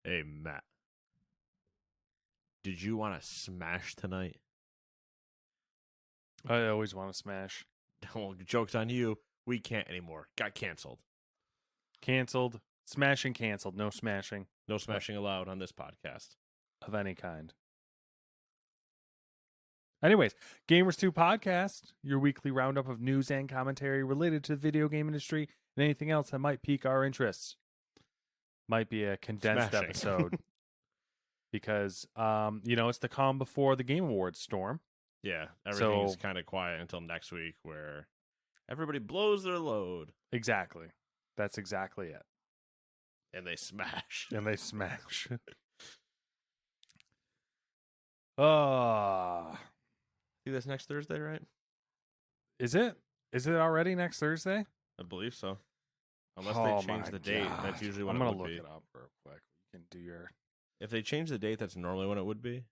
Hey, Matt. Did you want to smash tonight? I always want to smash. Well, joke's on you. We can't anymore. Got canceled. Canceled. Smashing canceled. No smashing No smashing allowed on this podcast. of any kind. Anyways, Gamers 2 Podcast, your weekly roundup of news and commentary related to the video game industry and anything else that might pique our interests. Might be a condensed Smashing. episode because, it's the calm before the Game Awards storm. Yeah, everything's So- kind of quiet until next week where everybody blows their load Exactly. That's exactly it. and they smash. And they smash. See this next Thursday, right? Is it? Is it already next Thursday? I believe so. Unless Oh they change my the date. That's gosh. usually when I'm it gonna would look be. it up real quick. You can do your. If they change the date, that's normally when it would be.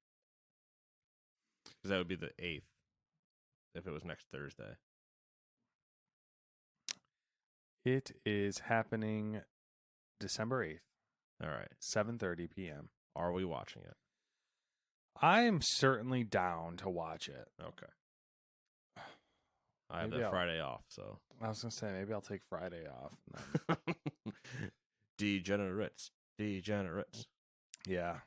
Because that would be the 8th if it was next Thursday. It is happening December 8th, All right. 7:30 p.m. Are we watching it? I am certainly down to watch it. Okay. I have Maybe that I'll- Friday off, so. I was gonna say maybe I'll take Friday off. and then- Degenerates. Degenerates. yeah.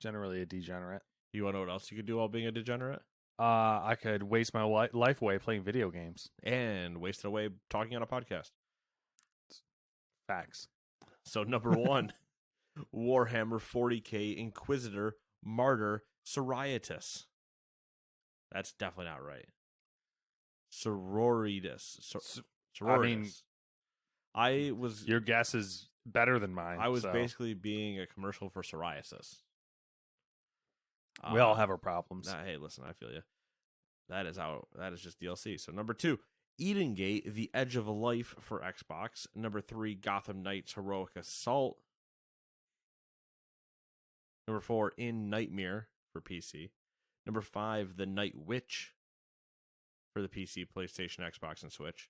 Generally a degenerate. You want to know what else you could do while being a degenerate? I could waste my life away playing video games. And waste it away talking on a podcast. Facts. So, number 1, Warhammer 40K Inquisitor Martyr Sororitas. That's definitely not right. Sororitas. I mean, I was your guess is better than mine. I was so basically being a commercial for psoriasis. we all have our problems. Hey, listen, I feel you. That is just DLC. So number 2, Eden Gate: The Edge of Life for Xbox. Number 3, Gotham Knights: Heroic Assault. Number 4, In Nightmare for PC. Number 5, The Night Witch for the PC, PlayStation, Xbox, and Switch.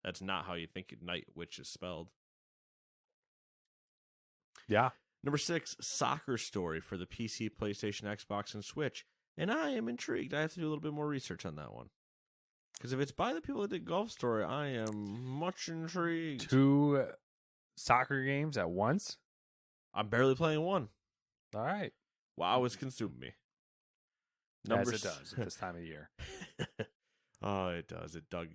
That's not how you think Night Witch is spelled. Yeah. Number 6, Soccer Story for the PC, PlayStation, Xbox, and Switch. And I am intrigued. I have to do a little bit more research on that one. Because if it's by the people that did Golf Story, I am much intrigued. 2 soccer games at once? I'm barely playing one. All right. Wow, it's consuming me. As it does at this time of year. Oh, it does. It dug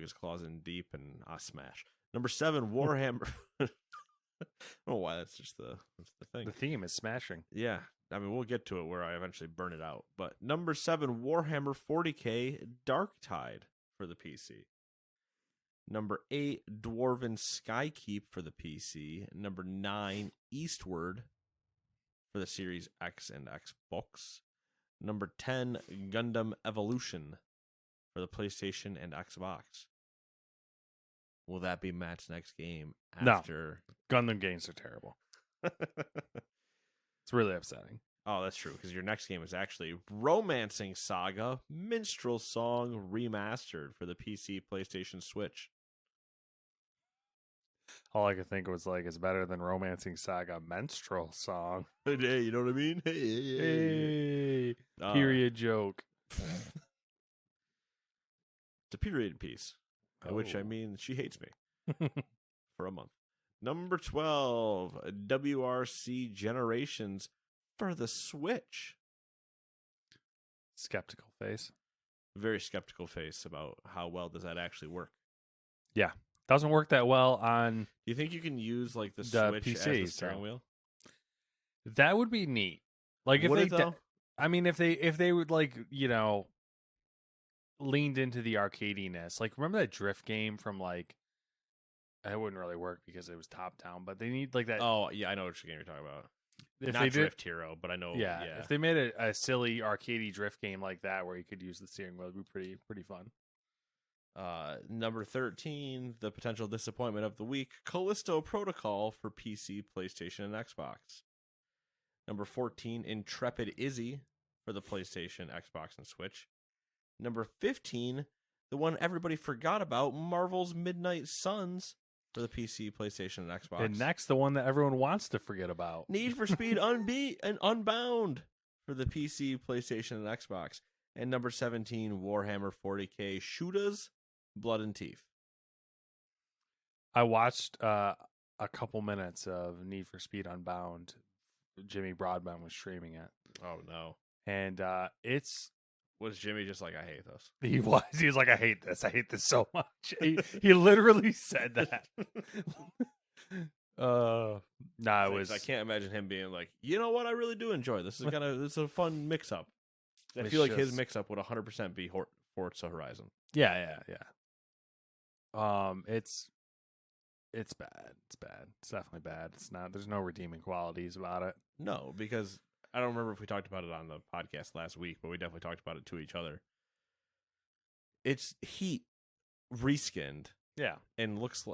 his claws in deep, and I smash. Number 7, Warhammer. I don't know why that's the thing. The theme is smashing. Yeah, I mean, we'll get to it where I eventually burn it out. But number 7, Warhammer 40K Darktide for the PC. Number 8, Dwarven Skykeep for the PC. Number 9, Eastward for the Series X and Xbox. Number 10, Gundam Evolution for the PlayStation and Xbox. Will that be Matt's next game after? Gundam games are terrible. It's really upsetting. Oh, that's true, because your next game is actually Romancing Saga Minstrel Song Remastered for the PC, PlayStation, Switch. All I could think was it's better than Romancing Saga Menstrual Song. Hey, you know what I mean? Hey. Period joke. It's a period piece, by which I Oh. mean she hates me for a month. Number 12, WRC Generations for the Switch. Skeptical face. Very skeptical face about how well does that actually work. Doesn't work that well on... Do you think you can use the The Switch as PC, the steering so. wheel? That would be neat. If Would they it, though? I mean, if they would leaned into the arcadiness. Remember that drift game from it wouldn't really work because it was top down, but they need that. Oh, yeah, I know which game you're talking about. If Not they did, Drift Hero, but I know. yeah, if they made a silly arcadey drift game like that where you could use the steering wheel, it'd be pretty fun. Number 13, the potential disappointment of the week, Callisto Protocol for PC, PlayStation, and Xbox. Number 14, Intrepid Izzy for the PlayStation, Xbox, and Switch. Number 15, the one everybody forgot about, Marvel's Midnight Suns for the PC, PlayStation, and Xbox. And next, the one that everyone wants to forget about. Need for Speed Unbound for the PC, PlayStation, and Xbox. And number 17, Warhammer 40K Shooters, Blood and Teeth. I watched a couple minutes of Need for Speed Unbound. Jimmy Broadbent was streaming it. Oh, no. And it's... Was Jimmy just like, I hate this? He was. He was like, I hate this. I hate this so much. He literally said that. Nah, it was... I can't imagine him being like, you know what? I really do enjoy this. This is a fun mix-up. I feel like his mix-up would 100% be Forza Horizon. Yeah. It's bad. It's bad. It's definitely bad. It's not. There's no redeeming qualities about it. No, because I don't remember if we talked about it on the podcast last week, but we definitely talked about it to each other. It's Heat reskinned. Yeah, and it looks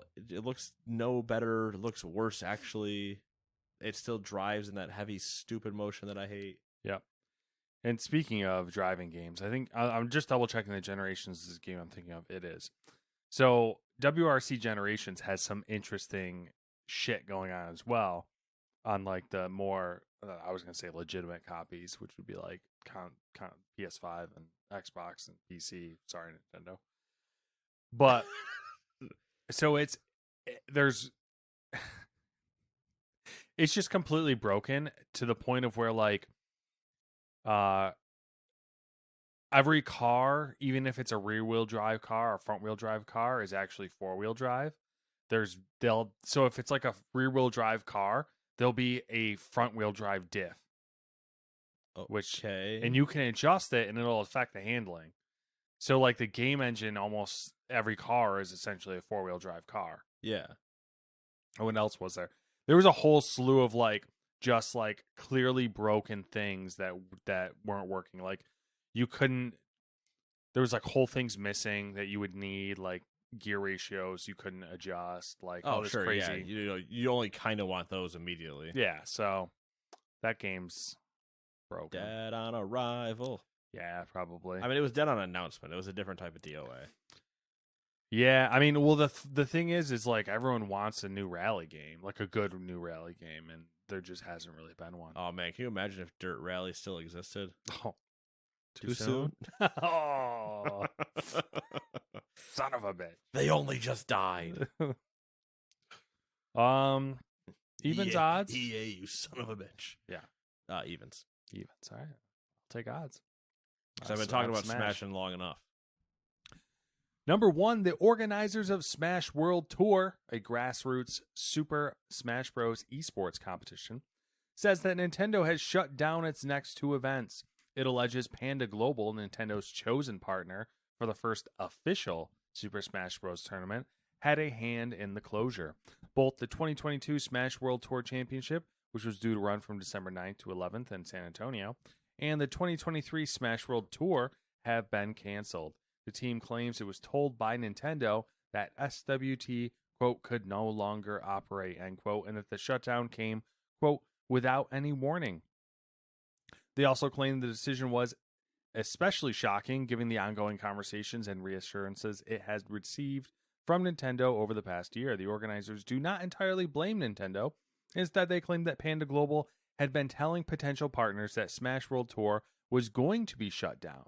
no better. It looks worse actually. It still drives in that heavy, stupid motion that I hate. Yep. And speaking of driving games, I think I'm just double checking the Generations. This game I'm thinking of. It is. So WRC Generations has some interesting shit going on as well. On like the more, I was gonna say legitimate copies, which would be like kind of PS5 and Xbox and PC. Sorry, Nintendo. But so it's just completely broken to the point of where like every car, even if it's a rear wheel drive car or front wheel drive car, is actually 4-wheel drive. So if it's like a rear wheel drive car, there'll be a front wheel drive diff. Okay. And you can adjust it and it'll affect the handling. So like the game engine, almost every car is essentially a 4-wheel drive car. Yeah. And what else was there? There was a whole slew of like just like clearly broken things that weren't working. Like you couldn't. There was like whole things missing that you would need, like gear ratios you couldn't adjust. Like all this crazy. Yeah. You only kind of want those immediately. Yeah. So that game's broken. Dead on arrival. Yeah, probably. I mean, it was dead on announcement. It was a different type of DOA. Yeah, I mean, well, the thing is like everyone wants a new rally game, like a good new rally game, and there just hasn't really been one. Oh man, can you imagine if Dirt Rally still existed? Oh, too soon? Oh, son of a bitch! They only just died. Evens odds. EA, you son of a bitch. Yeah, evens. All right, I'll take odds. Because I've been talking about smashing long enough. Number 1, the organizers of Smash World Tour, a grassroots Super Smash Bros. Esports competition, says that Nintendo has shut down its next 2 events. It alleges Panda Global, Nintendo's chosen partner for the first official Super Smash Bros. Tournament, had a hand in the closure. Both the 2022 Smash World Tour Championship, which was due to run from December 9th to 11th in San Antonio, and the 2023 Smash World Tour have been canceled. The team claims it was told by Nintendo that SWT, quote, could no longer operate, end quote, and that the shutdown came, quote, without any warning. They also claim the decision was especially shocking given the ongoing conversations and reassurances it has received from Nintendo over the past year. The organizers do not entirely blame Nintendo. Instead, they claim that Panda Global had been telling potential partners that Smash World Tour was going to be shut down.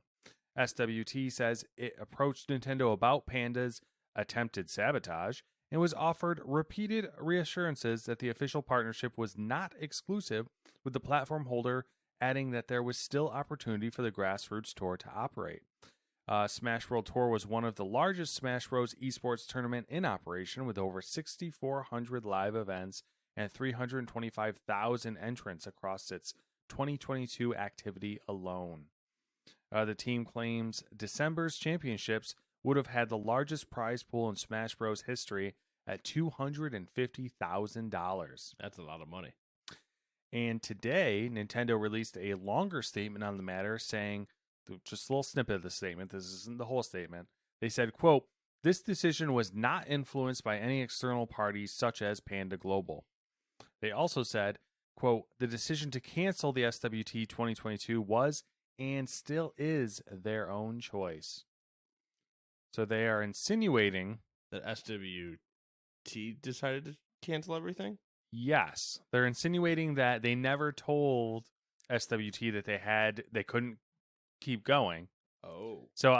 SWT says it approached Nintendo about Panda's attempted sabotage and was offered repeated reassurances that the official partnership was not exclusive with the platform holder, adding that there was still opportunity for the grassroots tour to operate. Smash World Tour was one of the largest Smash Bros. Esports tournament in operation, with over 6,400 live events and 325,000 entrants across its 2022 activity alone. The team claims December's championships would have had the largest prize pool in Smash Bros. History at $250,000. That's a lot of money. And today, Nintendo released a longer statement on the matter, saying, just a little snippet of the statement, this isn't the whole statement. They said, quote, "This decision was not influenced by any external parties such as Panda Global." They also said, quote, "The decision to cancel the SWT 2022 was and still is their own choice." So they are insinuating that SWT decided to cancel everything? Yes, they're insinuating that they never told SWT that they couldn't keep going. Oh. So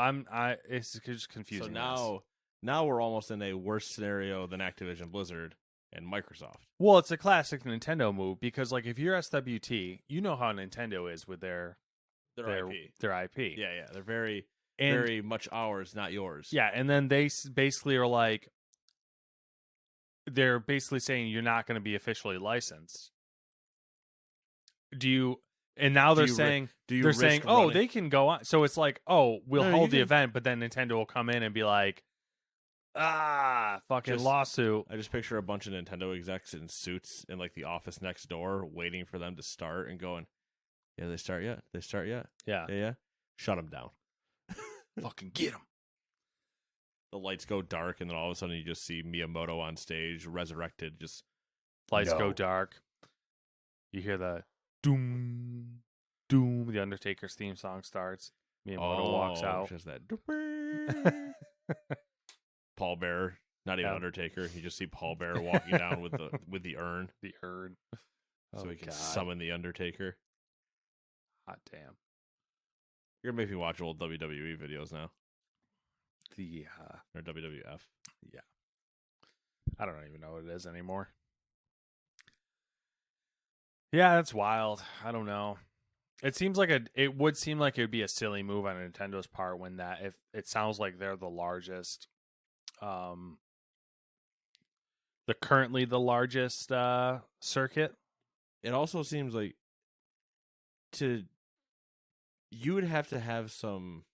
it's just confusing. So now we're almost in a worse scenario than Activision Blizzard and Microsoft. Well, it's a classic Nintendo move because, like, if you're SWT, you know how Nintendo is with their IP. Their IP. Yeah. They're very much ours, not yours. Yeah, and then they basically are like, they're basically saying you're not going to be officially licensed. And now they're saying, they can go on. So it's like, we'll hold the event, but then Nintendo will come in and be like, fucking lawsuit. I just picture a bunch of Nintendo execs in suits in like the office next door waiting for them to start and going, yeah, they start yet? Yeah. Shut them down. Fucking get them. The lights go dark, and then all of a sudden you just see Miyamoto on stage, resurrected. Just lights go dark. You hear the doom, doom. The Undertaker's theme song starts. Miyamoto walks out. Just that. Paul Bearer, not even Undertaker. You just see Paul Bearer walking down with the urn. The urn. So he can summon the Undertaker. Hot damn. You're gonna make me watch old WWE videos now. Or WWF. Yeah. I don't even know what it is anymore. Yeah, that's wild. I don't know. It would seem like it would be a silly move on Nintendo's part when if it sounds like they're the largest, currently the largest circuit. It also seems like you would have to have some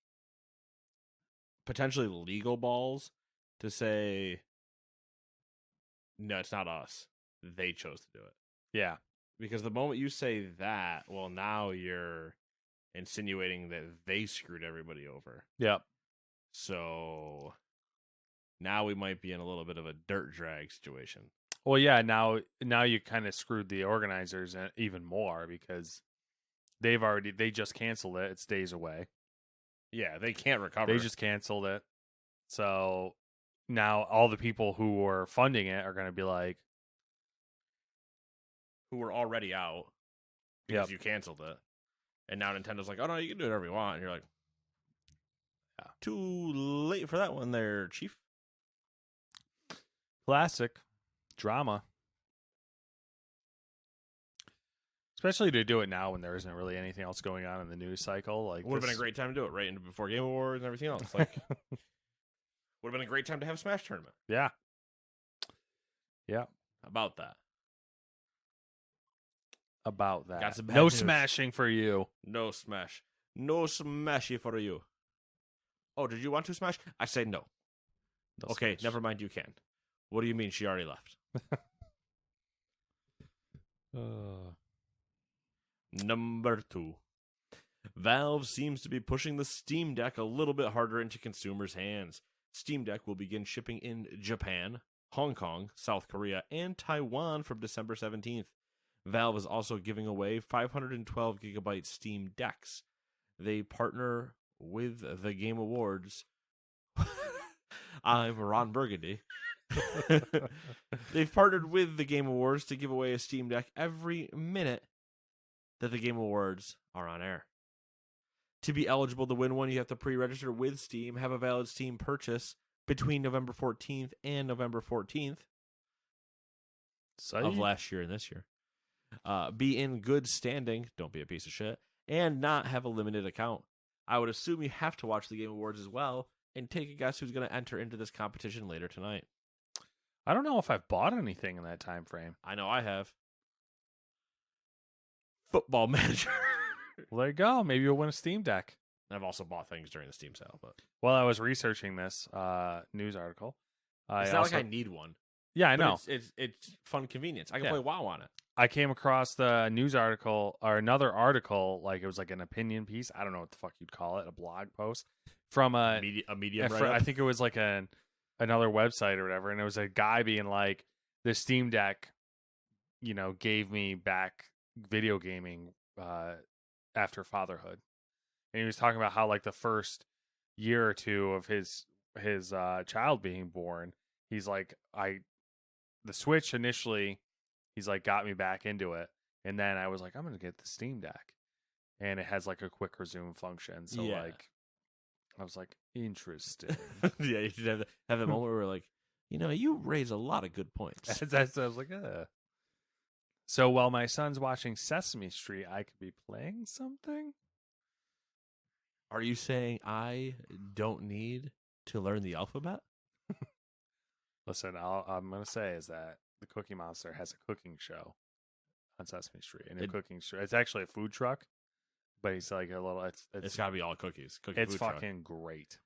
potentially legal balls to say, no, it's not us. They chose to do it. Yeah. Because the moment you say that, well, now you're insinuating that they screwed everybody over. Yep. So now we might be in a little bit of a dirt drag situation. Well, yeah, now you kind of screwed the organizers even more because they just canceled it. It's days away. Yeah, they can't recover. They just canceled it. So now all the people who were funding it are going to be like, who were already out because you canceled it. And now Nintendo's like, oh, no, you can do whatever you want. And you're like, yeah, too late for that one there, Chief. Classic drama. Especially to do it now when there isn't really anything else going on in the news cycle. Like, would have been a great time to do it right into before Game Awards and everything else. Like, would have been a great time to have a Smash tournament. Yeah. Yeah. About that. No news. smashing for you. No smash. No smashy for you. Oh, did you want to smash? I say no. Okay, smash. Never mind, you can. What do you mean she already left? Number 2. Valve seems to be pushing the Steam Deck a little bit harder into consumers' hands. Steam Deck will begin shipping in Japan, Hong Kong, South Korea, and Taiwan from December 17th. Valve is also giving away 512 gigabyte Steam Decks. They partner with the Game Awards. I'm Ron Burgundy. They've partnered with the Game Awards to give away a Steam Deck every minute that the Game Awards are on air. To be eligible to win one, you have to pre-register with Steam, have a valid Steam purchase between November 14th and November 14th of last year and this year. Be in good standing, don't be a piece of shit, and not have a limited account. I would assume you have to watch the Game Awards as well, and take a guess who's going to enter into this competition later tonight. I don't know if I've bought anything in that time frame. I know I have. Football Manager. Well, there you go. Maybe you'll win a Steam Deck. I've also bought things during the Steam sale, but while I was researching this news article, it's not like I need one. Yeah, I know. It's fun convenience. I can play WoW on it. I came across the news article or another article, like it was like an opinion piece. I don't know what the fuck you'd call it, a blog post from a media. I think it was like another website or whatever, and it was a guy being like, "The Steam Deck, gave me back video gaming after fatherhood," and he was talking about how like the first year or two of his child being born, he's like, the Switch initially, he's like got me back into it, and then I was like, I'm gonna get the Steam Deck, and it has like a quick resume function. So like, I was like, interesting. Yeah, you should have that moment where we're like, you raise a lot of good points. That's I was like, So while my son's watching Sesame Street, I could be playing something. Are you saying I don't need to learn the alphabet? Listen, I'm going to say is that the Cookie Monster has a cooking show on Sesame Street. And cooking show. It's actually a food truck, but he's like a little. It's got to be all cookies. It's food fucking great.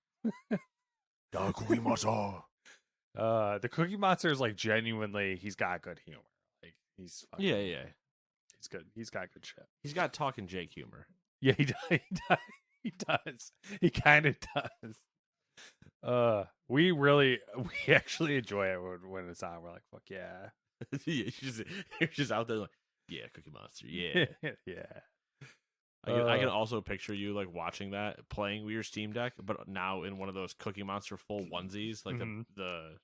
The Cookie Monster. The Cookie Monster is like genuinely. He's got good humor. Like he's fucking, yeah. He's good. He's got good shit. He's got talking Jake humor. Yeah, he does. He does. He kind of does. We actually enjoy it when it's on. We're like, fuck yeah. You're just out there like, yeah, Cookie Monster, yeah. Yeah. I can also picture you like watching that, playing with your Steam Deck, but now in one of those Cookie Monster full onesies, like the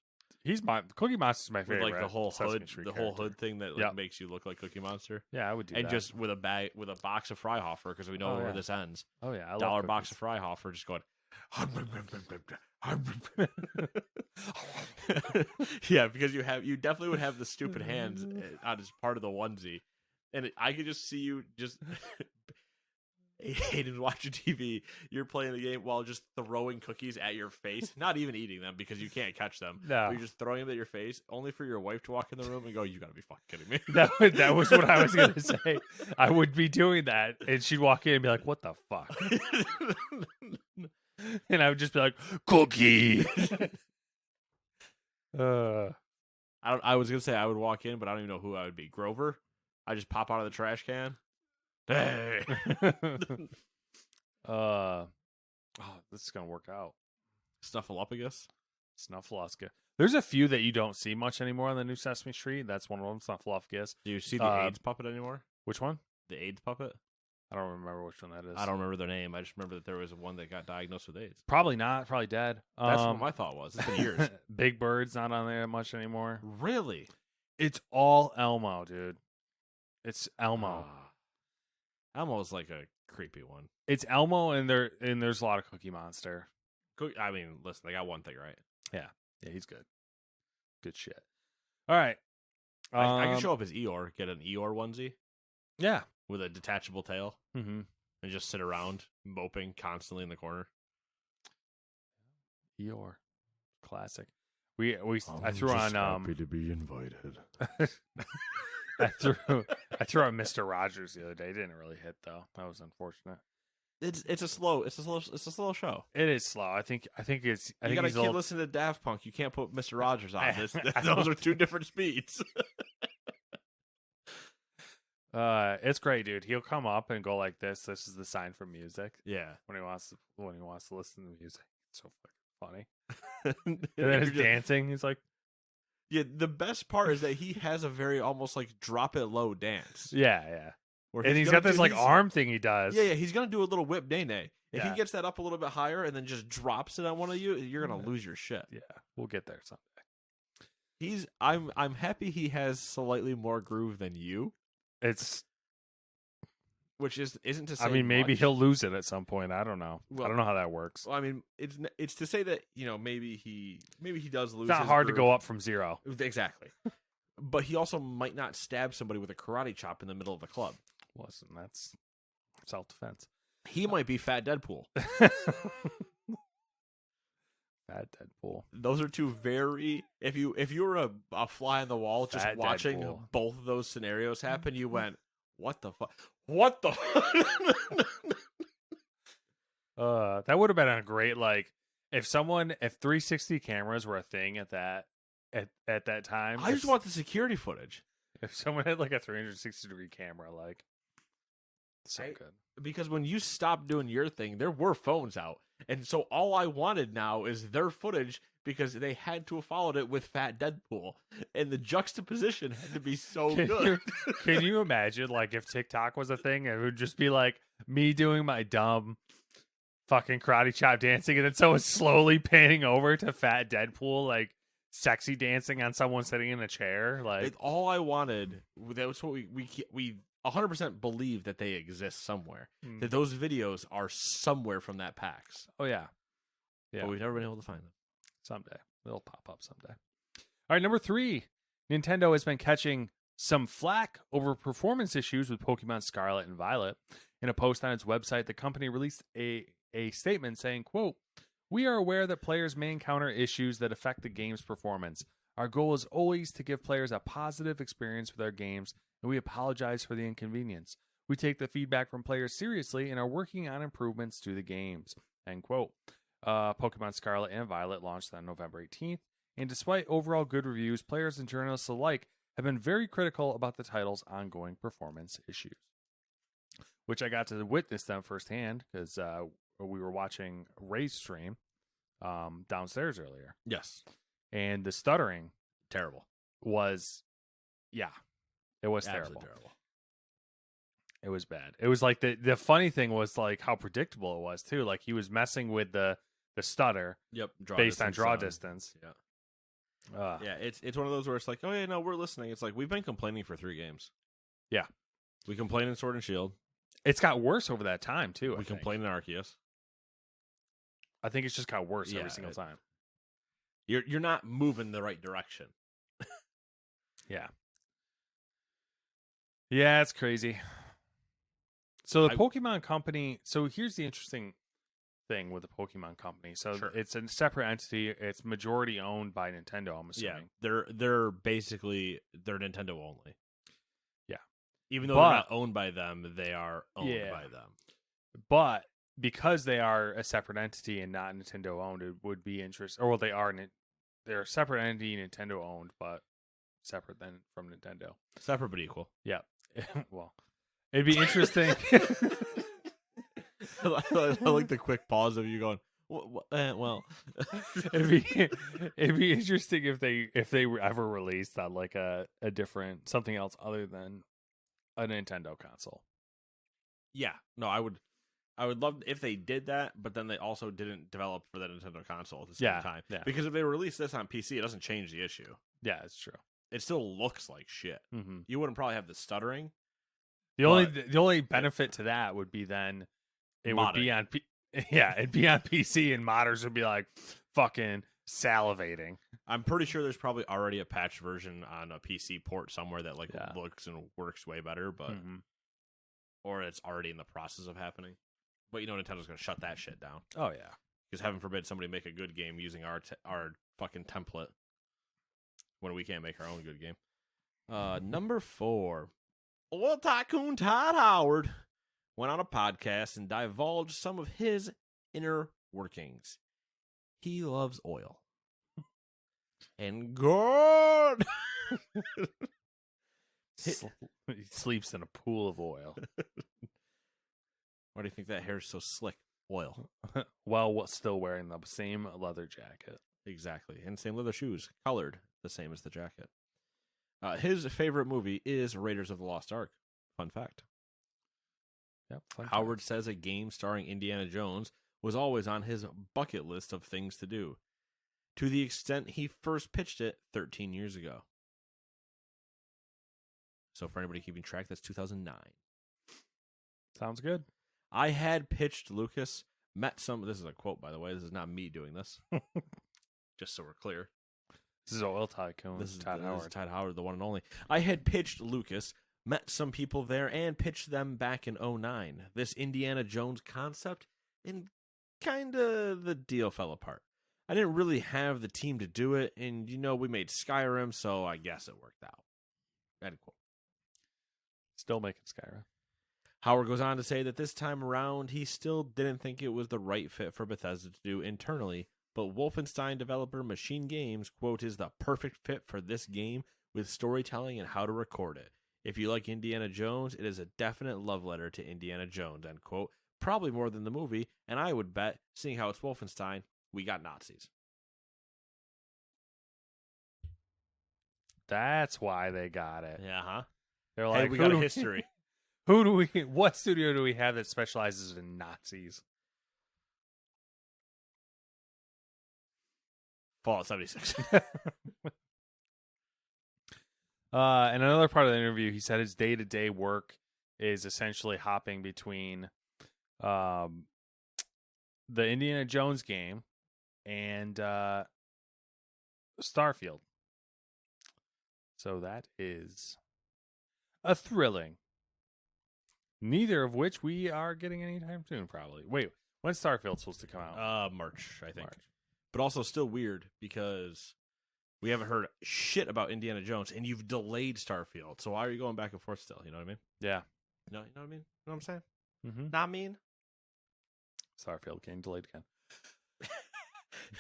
Cookie Monster's my favorite. With like the whole hood, whole character. hood thing that like, makes you look like Cookie Monster. Yeah, I would do that. And just with a box of Freihofer, because we know where this ends. Oh yeah, I $1 love box of Freihofer, just going. Yeah, because you definitely would have the stupid hands on as part of the onesie, and I could just see you just. Hayden watching TV, you're playing the game while just throwing cookies at your face, not even eating them because you can't catch them. No, you're just throwing them at your face, only for your wife to walk in the room and go, "You gotta be fucking kidding me." That was what I was gonna say. I would be doing that, and she'd walk in and be like, "What the fuck?" And I would just be like, "Cookie." I was gonna say I would walk in, but I don't even know who I would be. Grover. I just pop out of the trash can. Hey. This is gonna work out. Snuffleupagus. Snuffleupagus. There's a few that you don't see much anymore on the new Sesame Street. That's one of them. Snuffleupagus. Do you see the AIDS puppet anymore? Which one? The AIDS puppet. I don't remember which one that is. I don't remember their name. I just remember that there was one that got diagnosed with AIDS. Probably not. Probably dead. That's what my thought was. It's been years. Big Bird's not on there much anymore. Really? It's all Elmo, dude. It's Elmo. Elmo's like a creepy one. It's Elmo, and there's a lot of Cookie Monster. I mean, listen, they got one thing right. Yeah, he's good. Good shit. All right. I can show up as Eeyore, get an Eeyore onesie. Yeah. With a detachable tail. Mm-hmm. And just sit around, moping constantly in the corner. Eeyore. Classic. I threw on happy to be invited. I threw on Mr. Rogers the other day. It didn't really hit though. That was unfortunate. It's a slow show. It is slow. I think it's. I think you can't listen to Daft Punk. You can't put Mr. Rogers on this. Those are two different speeds. It's great, dude. He'll come up and go like this. This is the sign for music. Yeah, when he wants to listen to music. It's so fucking funny. And then his dancing. He's like, yeah. The best part is that he has a very almost like drop it low dance. Yeah. And he's got this like arm thing he does. Yeah. He's gonna do a little whip nay. If he gets that up a little bit higher and then just drops it on one of you, you're gonna lose your shit. Yeah, we'll get there someday. I'm happy he has slightly more groove than you. Which isn't to say. I mean, maybe much. He'll lose it at some point. I don't know. I don't know how that works. Well, I mean, it's to say that maybe he does lose. It's not hard to go up from zero. Exactly. But he also might not stab somebody with a karate chop in the middle of the club. Listen, that's self-defense. He might be Fat Deadpool. Fat Deadpool. Those are two very. If you were a fly on the wall just Fat watching Deadpool. Both of those scenarios happen, you went, "What the fuck? What the?" That would have been a great if 360 cameras were a thing at that time. I just want the security footage. If someone had like a 360-degree camera, so good. Because when you stopped doing your thing, there were phones out. And so all I wanted now is their footage because they had to have followed it with Fat Deadpool. And the juxtaposition had to be so good. Can you imagine, if TikTok was a thing, it would just be me doing my dumb fucking karate chop dancing and then someone slowly panning over to Fat Deadpool, sexy dancing on someone sitting in a chair. Like, all I wanted, that was what we 100% believe that they exist somewhere. That those videos are somewhere from that PAX. oh yeah, yeah. But we've never been able to find them. Someday they'll pop up someday. All right, number 3. Nintendo has been catching some flack over performance issues with Pokemon Scarlet and Violet. In a post on its website, the company released a statement saying, quote, "We are aware that players may encounter issues that affect the game's performance. Our goal is always to give players a positive experience with our games, and we apologize for the inconvenience. We take the feedback from players seriously and are working on improvements to the games." End quote. Pokemon Scarlet and Violet launched on November 18th, and despite overall good reviews, players and journalists alike have been very critical about the title's ongoing performance issues. Which I got to witness them firsthand because we were watching Ray's stream downstairs earlier. Yes. And the stuttering Terrible. was, yeah, it was Absolutely terrible. It was bad. It was like the funny thing was like how predictable it was too. Like he was messing with the stutter Yep. based on draw distance. Yeah. Yeah, it's one of those where it's like, oh yeah, no, we're listening. It's like we've been complaining for 3 games. Yeah. We complained in Sword and Shield. It's got worse over that time too. We complained in Arceus. I think it's just got worse every single time. You're not moving the right direction. Yeah. Yeah, it's crazy. So the Pokemon Company. So here's the interesting thing with the Pokemon Company. So it's a separate entity. It's majority owned by Nintendo, I'm assuming. Yeah, they're basically Nintendo only. Yeah, even though they're not owned by them, they are owned by them. But because they are a separate entity and not Nintendo owned, it would be interesting. Or well, they're a separate entity, Nintendo owned, but separate then from Nintendo. Separate but equal. Yeah. Well, it'd be interesting. I like the quick pause of you going, well. it'd be interesting if they were ever released on like a different something else other than a Nintendo console. Yeah, no, I would love if they did that, but then they also didn't develop for the Nintendo console at the same time. Yeah. Because if they release this on PC, it doesn't change the issue. Yeah, it's true. It still looks like shit. Mm-hmm. You wouldn't probably have the stuttering. The only benefit to that would be then it would be on it'd be on PC and modders would be like fucking salivating. I'm pretty sure there's probably already a patch version on a PC port somewhere that looks and works way better, but or it's already in the process of happening. But Nintendo's gonna shut that shit down. Oh yeah, because heaven forbid somebody make a good game using our fucking template when we can't make our own good game. Number 4, oil tycoon Todd Howard went on a podcast and divulged some of his inner workings. He loves oil. And God! He sleeps in a pool of oil. Why do you think that hair is so slick? Oil. While still wearing the same leather jacket. Exactly. And same leather shoes. Colored the same as the jacket. His favorite movie is Raiders of the Lost Ark. Fun fact. Yep, Howard says a game starring Indiana Jones was always on his bucket list of things to do, to the extent he first pitched it 13 years ago. So for anybody keeping track, that's 2009. Sounds good. I had pitched Lucas, met some... This is a quote, by the way. This is not me doing this. Just so we're clear. This is Oil Tycoon. This is Todd Howard. This is Todd Howard, the one and only. I had pitched Lucas, met some people there, and pitched them back in 2009. This Indiana Jones concept, and kind of the deal fell apart. I didn't really have the team to do it, and we made Skyrim, so I guess it worked out. End quote. Still making Skyrim. Howard goes on to say that this time around, he still didn't think it was the right fit for Bethesda to do internally, but Wolfenstein developer Machine Games, quote, is the perfect fit for this game with storytelling and how to record it. If you like Indiana Jones, it is a definite love letter to Indiana Jones, end quote. Probably more than the movie, and I would bet, seeing how it's Wolfenstein, we got Nazis. That's why they got it. Yeah, huh? They're like, we got a history. What studio do we have that specializes in Nazis? Fallout 76. And another part of the interview, he said his day-to-day work is essentially hopping between the Indiana Jones game and Starfield. So that is a thrilling. Neither of which we are getting anytime soon, probably. Wait, when's Starfield supposed to come out? March, I think. March. But also still weird because we haven't heard shit about Indiana Jones, and you've delayed Starfield. So why are you going back and forth still? You know what I mean? Yeah. You know what I mean? You know what I'm saying? Mm-hmm. Not mean? Starfield getting delayed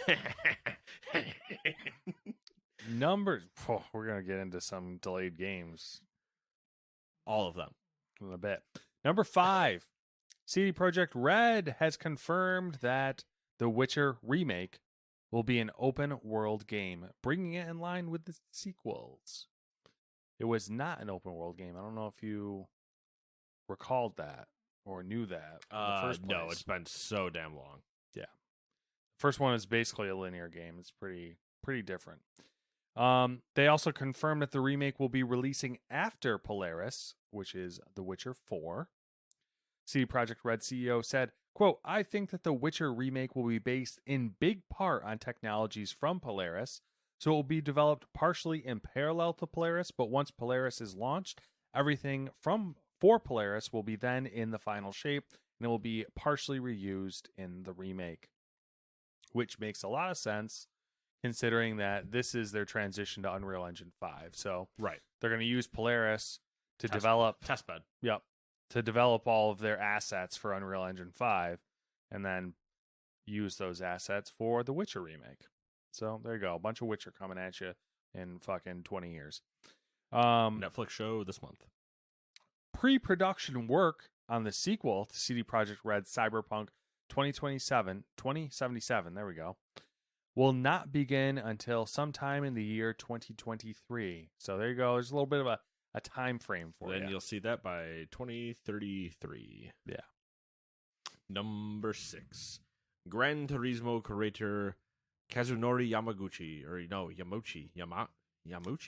again. Numbers. Oh, we're going to get into some delayed games. All of them. In a bit. Number 5. CD Projekt Red has confirmed that The Witcher remake will be an open world game, bringing it in line with the sequels. It was not an open world game. I don't know if you recalled that or knew that in the first place. No, it's been so damn long. Yeah. First one is basically a linear game. It's pretty different. They also confirmed that the remake will be releasing after Polaris, which is The Witcher 4. CD Projekt Red CEO said, quote, I think that The Witcher remake will be based in big part on technologies from Polaris, so it will be developed partially in parallel to Polaris, but once Polaris is launched, everything for Polaris will be then in the final shape, and it will be partially reused in the remake, which makes a lot of sense considering that this is their transition to Unreal Engine 5. So right, they're going to use Polaris to develop testbed. Yep. To develop all of their assets for Unreal Engine 5 and then use those assets for the Witcher remake. So there you go. A bunch of Witcher coming at you in fucking 20 years. Netflix show this month. Pre-production work on the sequel to CD Projekt Red's Cyberpunk 2077, there we go, will not begin until sometime in the year 2023. So there you go. There's a little bit of a time frame for you. Then you'll see that by 2033. Yeah. Number 6. Gran Turismo creator Kazunori Yamaguchi. Yamuchi?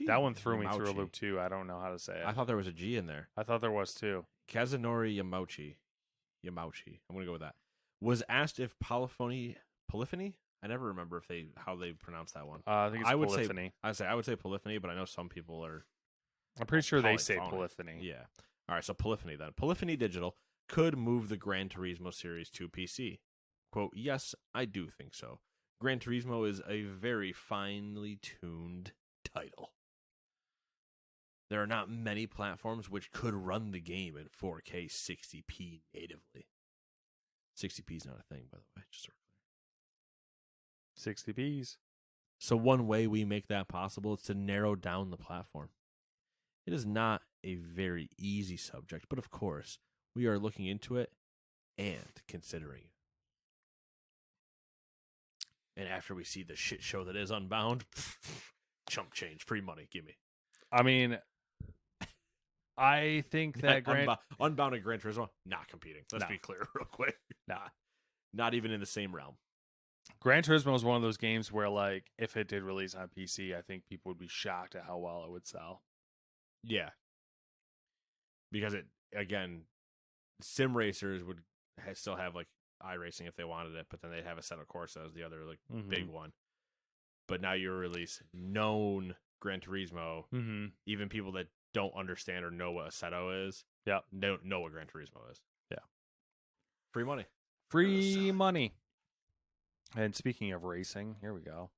That one threw me through a loop too. I don't know how to say it. I thought there was a G in there. I thought there was too. Kazunori Yamauchi. I'm going to go with that. Was asked if Polyphony? I never remember how they pronounce that one. I think it's Polyphony. I would say Polyphony, but I know some people are. I'm pretty sure they say Polyphony. Yeah. All right, so Polyphony then. Polyphony Digital could move the Gran Turismo series to PC. Quote, yes, I do think so. Gran Turismo is a very finely tuned title. There are not many platforms which could run the game in 4K 60p natively. 60p is not a thing, by the way. Just so we're clear. 60p's. So one way we make that possible is to narrow down the platform. It is not a very easy subject, but of course, we are looking into it and considering it. And after we see the shit show that is Unbound, chump change, free money, give me. I mean, I think that Unbound and Gran Turismo, not competing. Let's be clear real quick. Not even in the same realm. Gran Turismo is one of those games where, like, if it did release on PC, I think people would be shocked at how well it would sell. Yeah. Because sim racers would still have, like, iRacing if they wanted it, but then they'd have a set of Corsa as the other, like, big one. But now you release known Gran Turismo, even people that don't understand or know what a Assetto is, don't know what Gran Turismo is. Yeah. Free money. Free money. And speaking of racing, here we go.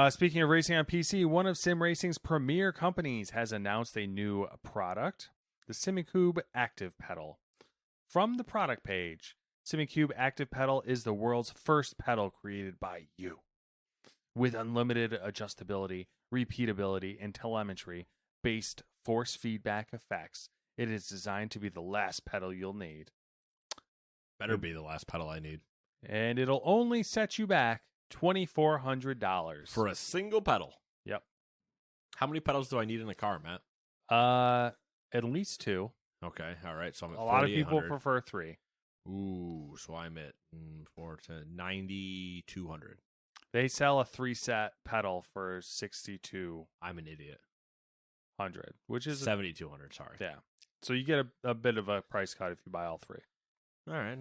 Speaking of racing on PC, one of Sim Racing's premier companies has announced a new product, the SimiCube Active Pedal. From the product page, SimiCube Active Pedal is the world's first pedal created by you. With unlimited adjustability, repeatability, and telemetry-based force feedback effects, it is designed to be the last pedal you'll need. Better be the last pedal I need. And it'll only set you back $2,400 for a single pedal. Yep. How many pedals do I need in a car, Matt? At least 2. Okay, all right. So I'm at a lot of people prefer 3. Ooh, so I'm at 4 to 9,200. They sell a 3-set pedal for $6,200, I'm an idiot. which is $7,200. Sorry. yeah. So you get a bit of a price cut if you buy all three. All right.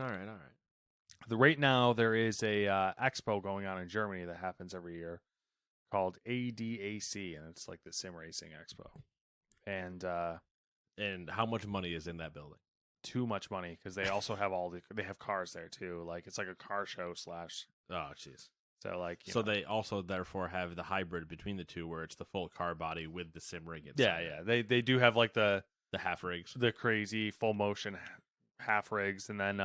Right now there is a expo going on in Germany that happens every year called ADAC, and it's like the sim racing expo. And how much money is in that building? Too much money because they also have they have cars there too. Like it's like a car show / Oh, jeez. So like so they also therefore have the hybrid between the two, where it's the full car body with the sim rig inside. Yeah. They do have like the half rigs, the crazy full motion half rigs, and then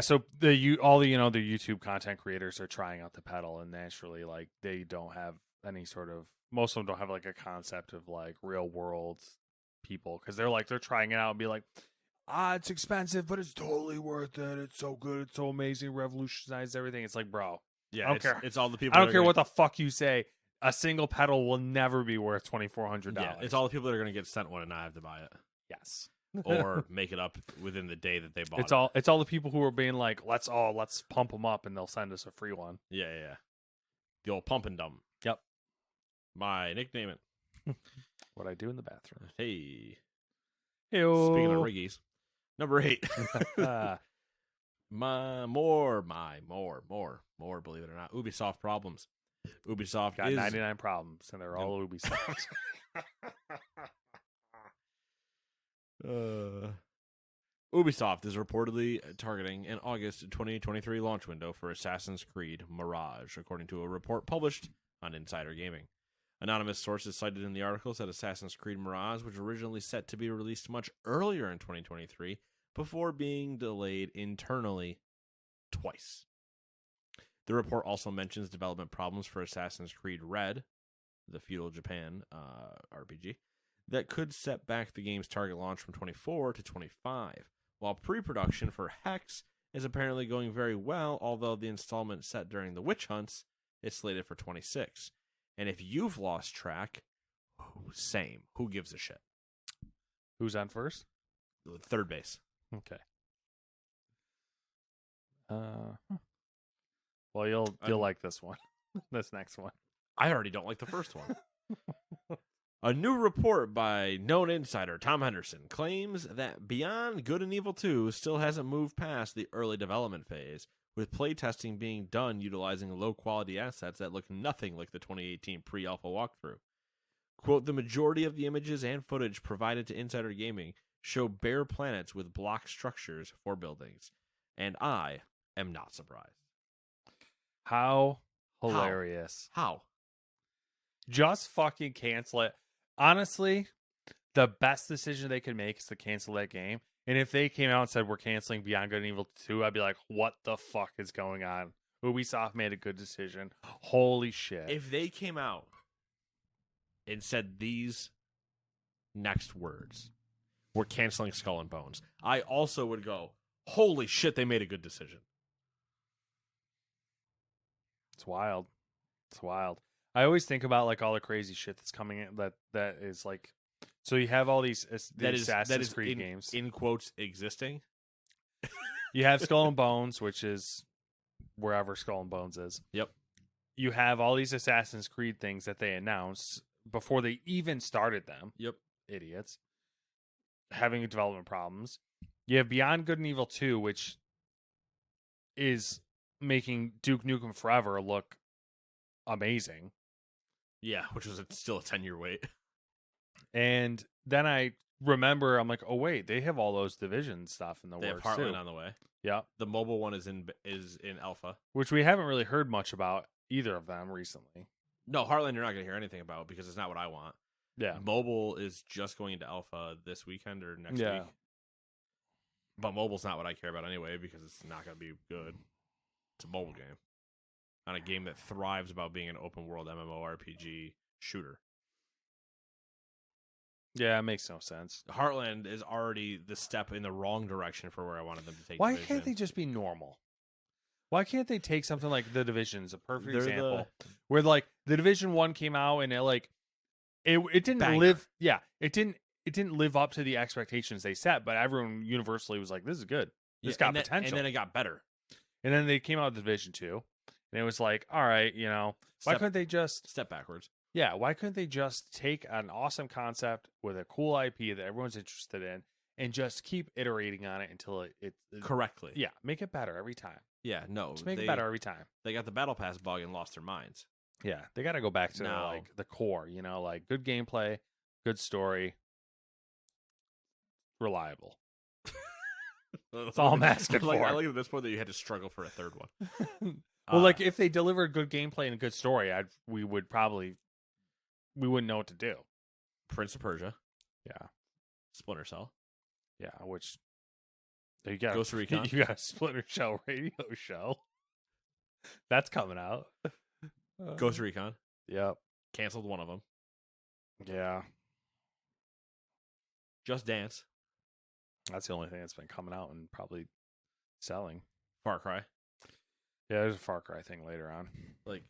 so the YouTube content creators are trying out the pedal, and naturally like they don't have any sort of, most of them don't have like a concept of like real world people, because they're trying it out and be like, it's expensive but it's totally worth it, it's so good, it's so amazing, revolutionized everything. It's like, bro, yeah, I don't care. It's all the people. I don't care what the fuck you say. A single pedal will never be worth $2,400. Yeah, it's all the people that are going to get sent one and not have to buy it. Yes. Or make it up within the day that they bought it. It's all the people who are being like, let's pump them up, and they'll send us a free one. Yeah. The old pump and dump. Yep. My nickname it. What I do in the bathroom. Hey. Ew. Speaking of riggies. Number 8. More, believe it or not. Ubisoft problems. Ubisoft got 99 problems, and they're all Ubisoft. Ubisoft is reportedly targeting an August 2023 launch window for Assassin's Creed Mirage, according to a report published on Insider Gaming. Anonymous sources cited in the article said Assassin's Creed Mirage was originally set to be released much earlier in 2023, before being delayed internally twice. The report also mentions development problems for Assassin's Creed Red, the feudal Japan RPG, that could set back the game's target launch from 24 to 25, while pre-production for Hex is apparently going very well, although the installment set during the witch hunts is slated for 26. And if you've lost track, same. Who gives a shit? Who's on first? Third base. Okay. Well, you'll like this one. This next one. I already don't like the first one. A new report by known insider Tom Henderson claims that Beyond Good and Evil 2 still hasn't moved past the early development phase, with playtesting being done utilizing low-quality assets that look nothing like the 2018 pre-alpha walkthrough. Quote, the majority of the images and footage provided to Insider Gaming show bare planets with block structures for buildings, and I am not surprised. How hilarious. How? Just fucking cancel it. Honestly, the best decision they could make is to cancel that game. And if they came out and said, we're canceling Beyond Good and Evil 2, I'd be like, what the fuck is going on? Ubisoft made a good decision. Holy shit. If they came out and said these next words, we're canceling Skull and Bones, I also would go, holy shit, they made a good decision. It's wild. It's wild. I always think about like all the crazy shit that's coming in that is like, so you have all these Assassin's Creed games, in quotes, existing. You have Skull and Bones, which is wherever Skull and Bones is. Yep. You have all these Assassin's Creed things that they announced before they even started them. Yep. Idiots. Having development problems. You have Beyond Good and Evil 2, which is making Duke Nukem Forever look amazing. Yeah, which was still a 10-year wait. And then I remember, I'm like, oh wait, they have all those Division stuff in the They works have Heartland too. on the way. Yeah, The mobile one is in alpha. which we haven't really heard much about either of them recently. No, Heartland you're not going to hear anything about because it's not what I want. Yeah, Mobile is just going into alpha this weekend or next Yeah. week. But mobile's not what I care about anyway because it's not going to be good. It's a mobile game. On a game that thrives about being an open world MMORPG shooter. yeah, it makes no sense. Heartland is already the step in the wrong direction for where I wanted them to take Why Division. can't they just be normal? Why can't they take something like The Division's a perfect They're example, where like The Division 1 came out and it didn't Banger. live. Yeah, it didn't live up to the expectations they set, but everyone universally was like, "This is good. This got potential." And then it got better. And then they came out with Division 2, And it was like, all right, why couldn't they just step backwards? Yeah, why couldn't they just take an awesome concept with a cool IP that everyone's interested in and just keep iterating on it until it Correctly. Yeah, make it better every time. Yeah, no. Just make it better every time. They got the Battle Pass bug and lost their minds. Yeah, they got to go back to Now- like the core, like good gameplay, good story, reliable. That's all I'm asking for. I like at this point that you had to struggle for a third one. Well, like if they delivered good gameplay and a good story, we wouldn't know what to do. Prince of Persia. Yeah. Splinter Cell. Yeah, which you got Ghost Recon. You got a Splinter Cell radio show. That's coming out. Ghost Recon. Yep. Canceled one of them. Yeah. Just Dance. That's the only thing that's been coming out and probably selling. Far Cry. Yeah, there's a Far Cry thing later on. Like,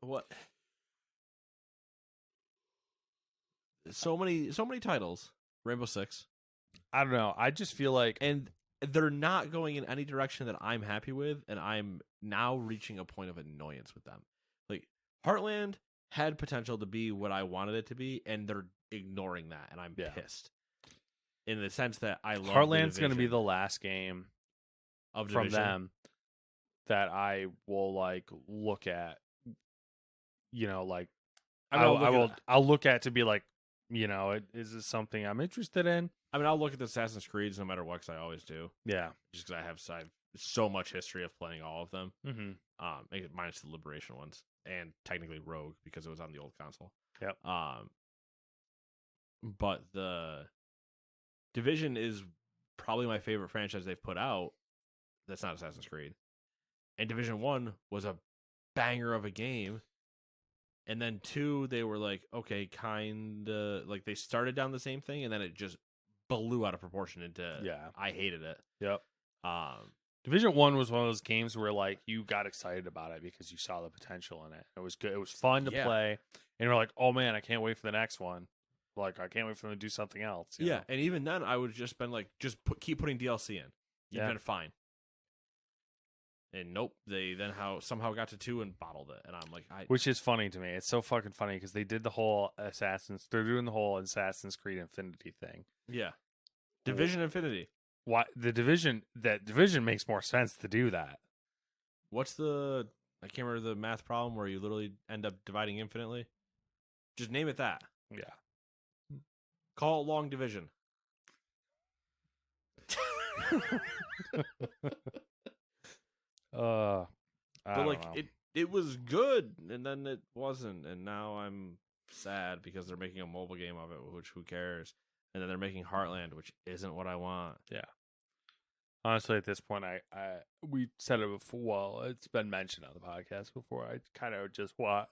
what? So many titles. Rainbow Six. I don't know. I just feel like, and they're not going in any direction that I'm happy with, and I'm now reaching a point of annoyance with them. Like, Heartland had potential to be what I wanted it to be, and they're ignoring that, and I'm pissed. In the sense that I love Heartland's going to be the last game of from them that I will like look at. I'll look at to be like, is this something I'm interested in? I mean, I'll look at the Assassin's Creeds no matter what, because I always do. Yeah, just because I have so much history of playing all of them. Mm-hmm. Minus the Liberation ones, and technically Rogue because it was on the old console. Yep. But the Division is probably my favorite franchise they've put out. That's not Assassin's Creed. And Division 1 was a banger of a game. And then 2, they were like, okay, kind of like they started down the same thing, and then it just blew out of proportion into. Yeah, I hated it. Yep. Division 1 was one of those games where like you got excited about it because you saw the potential in it. It was good. It was fun to play, and you're like, oh man, I can't wait for the next one. Like I can't wait for them to do something else. You know? And even then, I would just been like, keep putting DLC in. You've been fine. And nope, they then somehow got to 2 and bottled it, and I'm like, which is funny to me. It's so fucking funny because they did the whole They're doing the whole Assassin's Creed Infinity thing. Yeah, Division Infinity. Why the Division? That Division makes more sense to do that. What's I can't remember the math problem where you literally end up dividing infinitely. Just name it that. Yeah. Call it Long Division. But like it was good, and then it wasn't, and now I'm sad because they're making a mobile game of it, which who cares? And then they're making Heartland, which isn't what I want. Yeah. Honestly, at this point, we said it before. Well, it's been mentioned on the podcast before. I kind of just want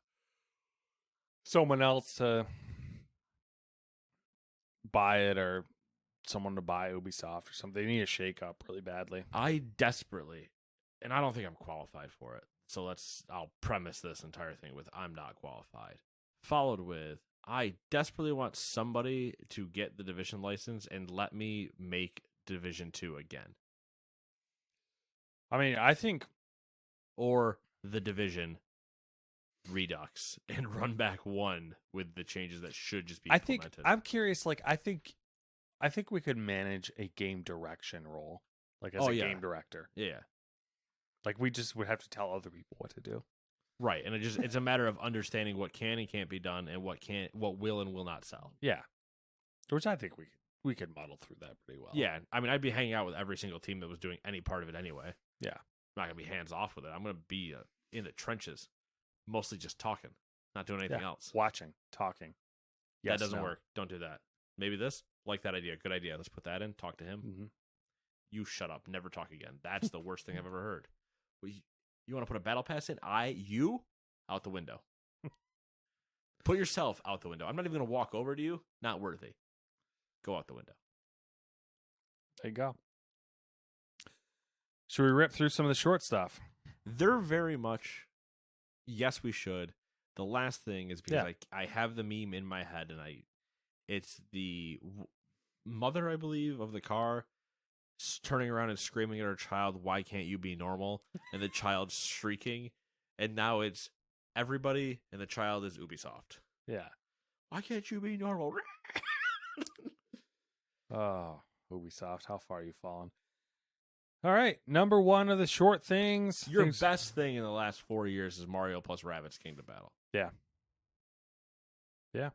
someone else to buy it or someone to buy Ubisoft or something. They need a shake up really badly. I desperately, and I don't think I'm qualified for it. So I'll premise this entire thing with I'm not qualified. Followed with I desperately want somebody to get the Division license and let me make Division 2 again. I mean, I think, or the Division Redux and run back 1 with the changes that should just be implemented. I'm curious. Like, I think we could manage a game direction role, like as game director. Yeah, like we just would have to tell other people what to do. Right, and it's a matter of understanding what can and can't be done, and what will and will not sell. Yeah, which I think we could muddle through that pretty well. Yeah, I mean, I'd be hanging out with every single team that was doing any part of it anyway. Yeah, I'm not gonna be hands off with it. I'm gonna be in the trenches, mostly just talking, not doing anything else. Watching, talking. Yes, that doesn't work. Don't do that. Maybe this. Like that idea. Good idea. Let's put that in. Talk to him. Mm-hmm. You shut up. Never talk again. That's the worst thing I've ever heard. You want to put a battle pass in? You? Out the window. Put yourself out the window. I'm not even going to walk over to you. Not worthy. Go out the window. There you go. Should we rip through some of the short stuff? They're very much, yes, we should. The last thing is because I have the meme in my head, and it's the mother, I believe, of the car turning around and screaming at her child, "Why can't you be normal?" And the child shrieking, and now it's everybody, and the child is Ubisoft. Yeah. Why can't you be normal? Oh, Ubisoft, how far you fallen? All right, number one of the short things. Your best thing in the last 4 years is Mario plus Rabbids Kingdom Battle. Yeah. Yeah.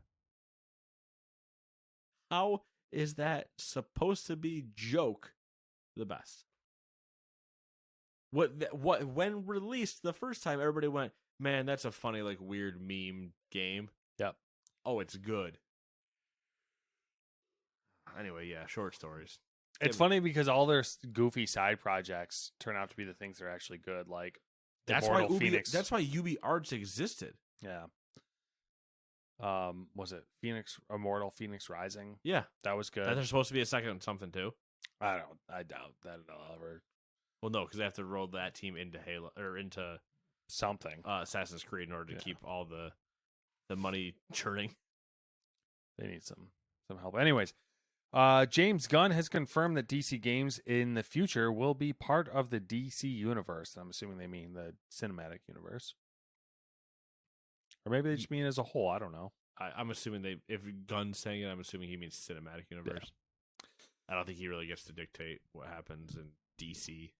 How is that supposed to be joke the best? When released the first time, everybody went, "Man, that's a funny, like, weird meme game." Yep. Oh, it's good. Anyway, yeah, short stories. It's funny because all their goofy side projects turn out to be the things that are actually good, like That's Immortal why Phoenix. That's why UB Arts existed. Yeah. Was it Immortal Phoenix Rising? Yeah, That was good. there's supposed to be a second something too. I doubt that it'll ever Well, no, because they have to roll that team into Halo or into something. Assassin's Creed in order to keep all the money churning. They need some help. Anyways, James Gunn has confirmed that DC games in the future will be part of the DC universe. I'm assuming they mean the cinematic universe. Or maybe they just mean as a whole. I don't know. I'm assuming if Gunn's saying it, I'm assuming he means cinematic universe. Yeah. I don't think he really gets to dictate what happens in DC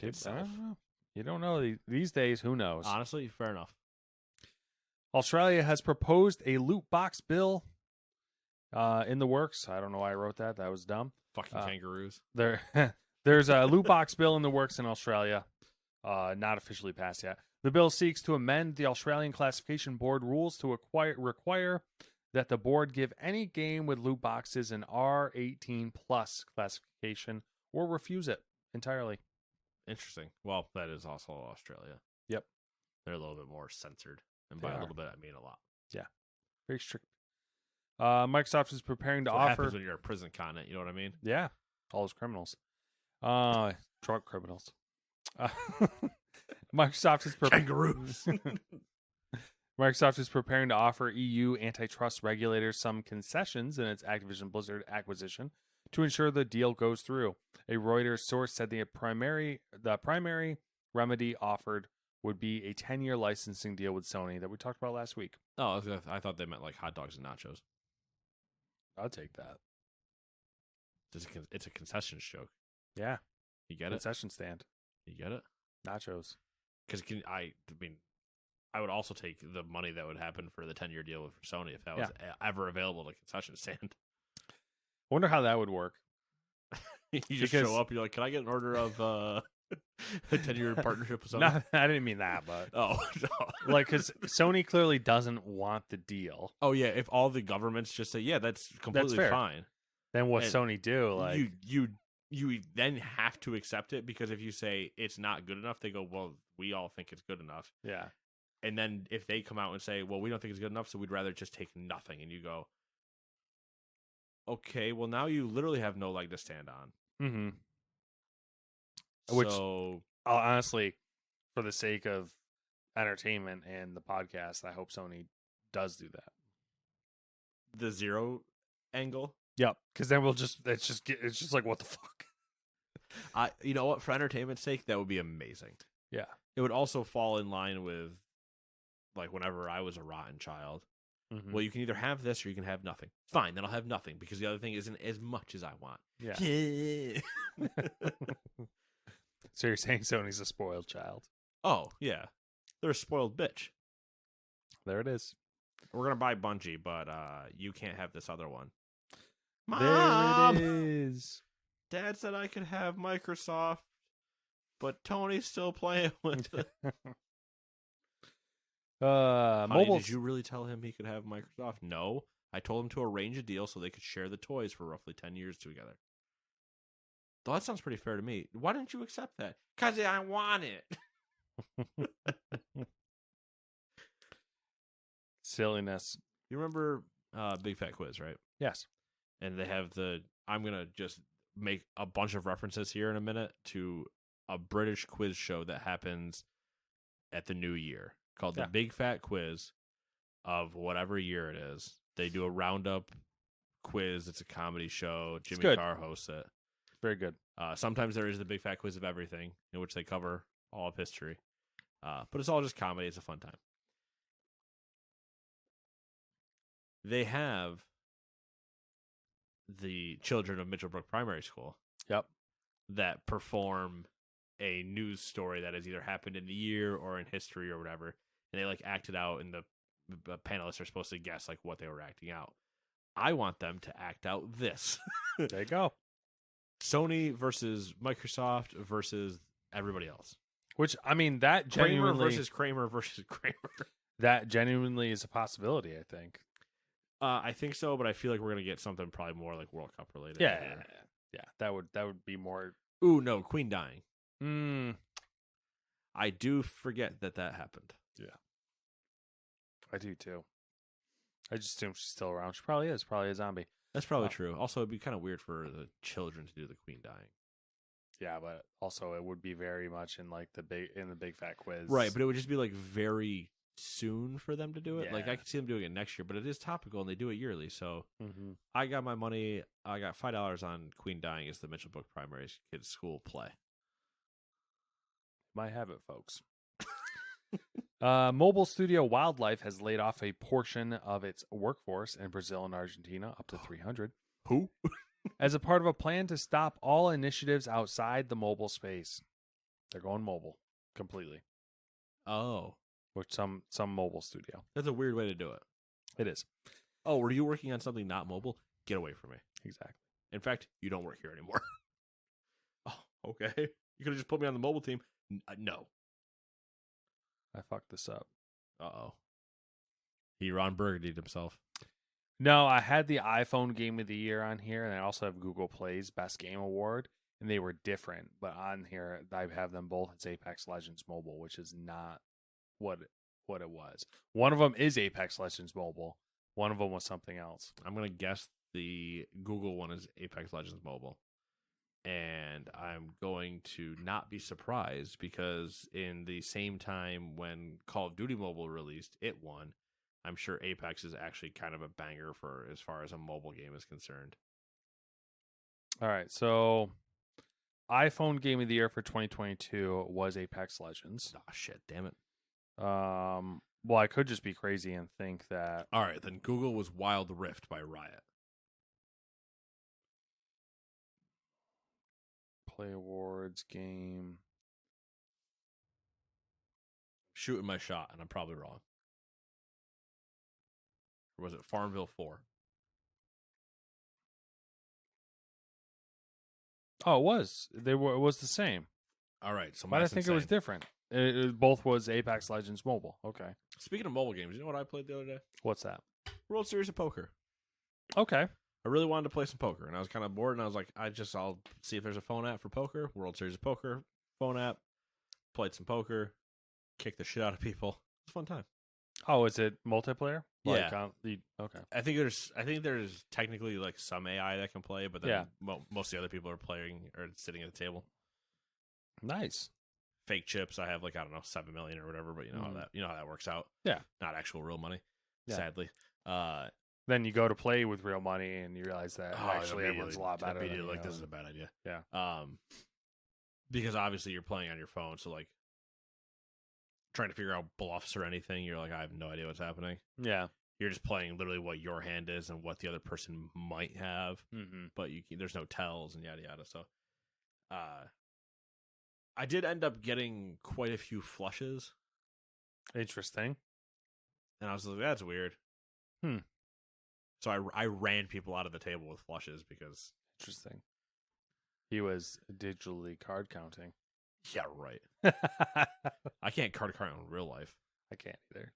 itself. I don't know. You don't know these days. Who knows? Honestly, fair enough. Australia has proposed a loot box bill in the works. I don't know why I wrote that. That was dumb. Fucking kangaroos. There's a loot box bill in the works in Australia, not officially passed yet. The bill seeks to amend the Australian Classification Board rules to require that the board give any game with loot boxes an R18 plus classification or refuse it entirely. Interesting. Well, that is also Australia. Yep. They're a little bit more censored. And by a little bit, I mean a lot. Yeah. Very strict. Microsoft is preparing to offer... happens when you're a prison continent, you know what I mean? Yeah. All those criminals. Drug criminals. Microsoft is kangaroos. Microsoft is preparing to offer EU antitrust regulators some concessions in its Activision Blizzard acquisition to ensure the deal goes through. A Reuters source said the primary remedy offered would be a 10-year licensing deal with Sony that we talked about last week. Oh, I thought they meant like hot dogs and nachos. I'll take that. It's a concessions joke. Yeah. You get it? Concession stand. You get it? Nachos. Because I would also take the money that would happen for the 10-year deal with Sony if that was ever available at a concession stand. I wonder how that would work. You just show up, you're like, "Can I get an order of a 10-year partnership with Sony?" No, I didn't mean that, but... Oh, no. Like, because Sony clearly doesn't want the deal. Oh, yeah, if all the governments just say, "Yeah, that's completely fine." Then what Sony do? Like You then have to accept it, because if you say it's not good enough, they go, "Well, we all think it's good enough." Yeah. And then if they come out and say, "Well, we don't think it's good enough, so we'd rather just take nothing," and you go, "Okay, well, now you literally have no leg to stand on." Mm-hmm. Which, honestly, for the sake of entertainment and the podcast, I hope Sony does do that. The zero angle? Yep. Because then it's just like, what the fuck? You know what? For entertainment's sake, that would be amazing. Yeah. It would also fall in line with, like, whenever I was a rotten child. Mm-hmm. Well, you can either have this or you can have nothing. Fine, then I'll have nothing, because the other thing isn't as much as I want. Yeah. So you're saying Sony's a spoiled child? Oh, yeah. They're a spoiled bitch. There it is. We're going to buy Bungie, but you can't have this other one. Mom! There it is. Dad said I could have Microsoft, but Tony's still playing with it. Honey, did you really tell him he could have Microsoft? No. I told him to arrange a deal so they could share the toys for roughly 10 years together. Though that sounds pretty fair to me. Why didn't you accept that? Because I want it. Silliness. You remember Big Fat Quiz, right? Yes. And they have I'm going to just make a bunch of references here in a minute to a British quiz show that happens at the new year called the Big Fat Quiz of whatever year it is. They do a roundup quiz. It's a comedy show. Jimmy Carr hosts it. Very good. Sometimes there is the Big Fat Quiz of Everything, in which they cover all of history. But it's all just comedy. It's a fun time. They have the children of Mitchellbrook Primary School. Yep. That perform a news story that has either happened in the year or in history or whatever. And they like act it out, and the panelists are supposed to guess like what they were acting out. I want them to act out this. There you go. Sony versus Microsoft versus everybody else. Which, I mean, that genuinely... Kramer versus Kramer. That genuinely is a possibility, I think. I think so, but I feel like we're going to get something probably more like World Cup related. Yeah. That would be more... Ooh, no, Queen dying. Mm. I do forget that happened. Yeah. I do, too. I just assume she's still around. She probably is. Probably a zombie. That's probably true. Also, it'd be kind of weird for the children to do the Queen dying. Yeah, but also it would be very much in like the big fat quiz. Right, but it would just be like very soon for them to do it. Yeah. Like I could see them doing it next year, but it is topical and they do it yearly. So Mm-hmm. I got my money. I got $5 on Queen dying as the Mitchellbrook Primary Kids School play. Might have it, folks. Mobile Studio Wildlife has laid off a portion of its workforce in Brazil and Argentina, up to 300. Who? As a part of a plan to stop all initiatives outside the mobile space. They're going mobile completely. Oh. Which some mobile studio. That's a weird way to do it. It is. Oh, were you working on something not mobile? Get away from me. Exactly. In fact, you don't work here anymore. Oh, okay. You could have just put me on the mobile team. No. I fucked this up. Uh-oh. He Ron Burgundied himself. No, I had the iPhone Game of the Year on here, and I also have Google Play's Best Game Award, and they were different. But on here, I have them both as Apex Legends Mobile, which is not what it was. One of them is Apex Legends Mobile. One of them was something else. I'm going to guess the Google one is Apex Legends Mobile. And I'm going to not be surprised because in the same time when Call of Duty Mobile released, it won. I'm sure Apex is actually kind of a banger for as far as a mobile game is concerned. All right, so iPhone Game of the Year for 2022 was Apex Legends. Ah, shit, damn it. Well, I could just be crazy and think that... All right, then Google was Wild Rift by Riot. Play Awards, game... Shooting my shot, and I'm probably wrong. Or was it Farmville 4? Oh, it was. It was the same. All right, so Why did I think it was different? It both was Apex Legends Mobile. Okay. Speaking of mobile games, you know what I played the other day? What's that? World Series of Poker. Okay. I really wanted to play some poker, and I was kind of bored, and I was like, I'll see if there's a phone app for poker. World Series of Poker, phone app. Played some poker, kicked the shit out of people. It's a fun time. Oh, is it multiplayer? Yeah. Okay. I think there's technically like some AI that can play, but then most of the other people are playing or sitting at the table. Nice. Fake chips. I have 7 million or whatever, but you know how that works out. Yeah. Not actual real money. Yeah. Sadly. Then you go to play with real money and you realize that actually everyone's a lot better. This is a bad idea. Yeah. Because obviously you're playing on your phone, so trying to figure out bluffs or anything, you're like, I have no idea what's happening. Yeah. You're just playing literally what your hand is and what the other person might have, but there's no tells and yada yada. So, I did end up getting quite a few flushes. Interesting. And I was like, that's weird. So I ran people out of the table with flushes because... Interesting. He was digitally card counting. Yeah, right. I can't card count in real life. I can't either.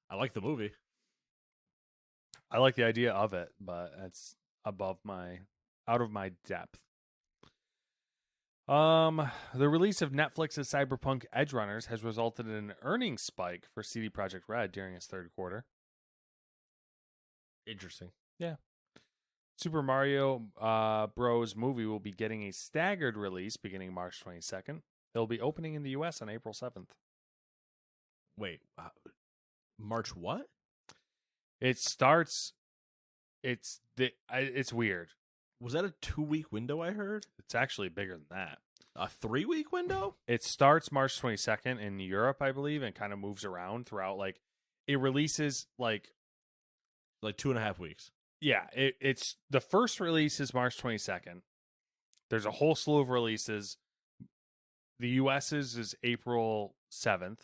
I like the movie. I like the idea of it, but it's out of my depth. The release of Netflix's Cyberpunk Edgerunners has resulted in an earnings spike for CD Projekt Red during its third quarter. Interesting. Yeah. Super Mario Bros. Movie will be getting a staggered release beginning March 22nd. It'll be opening in the U.S. on April 7th. Wait, March what? It starts... It's weird. Was that a 2-week window I heard? It's actually bigger than that. A 3-week window? It starts March 22nd in Europe, I believe, and kind of moves around throughout. Like, it releases like 2.5 weeks. Yeah, it's the first release is March 22nd. There's a whole slew of releases. The US's is April 7th.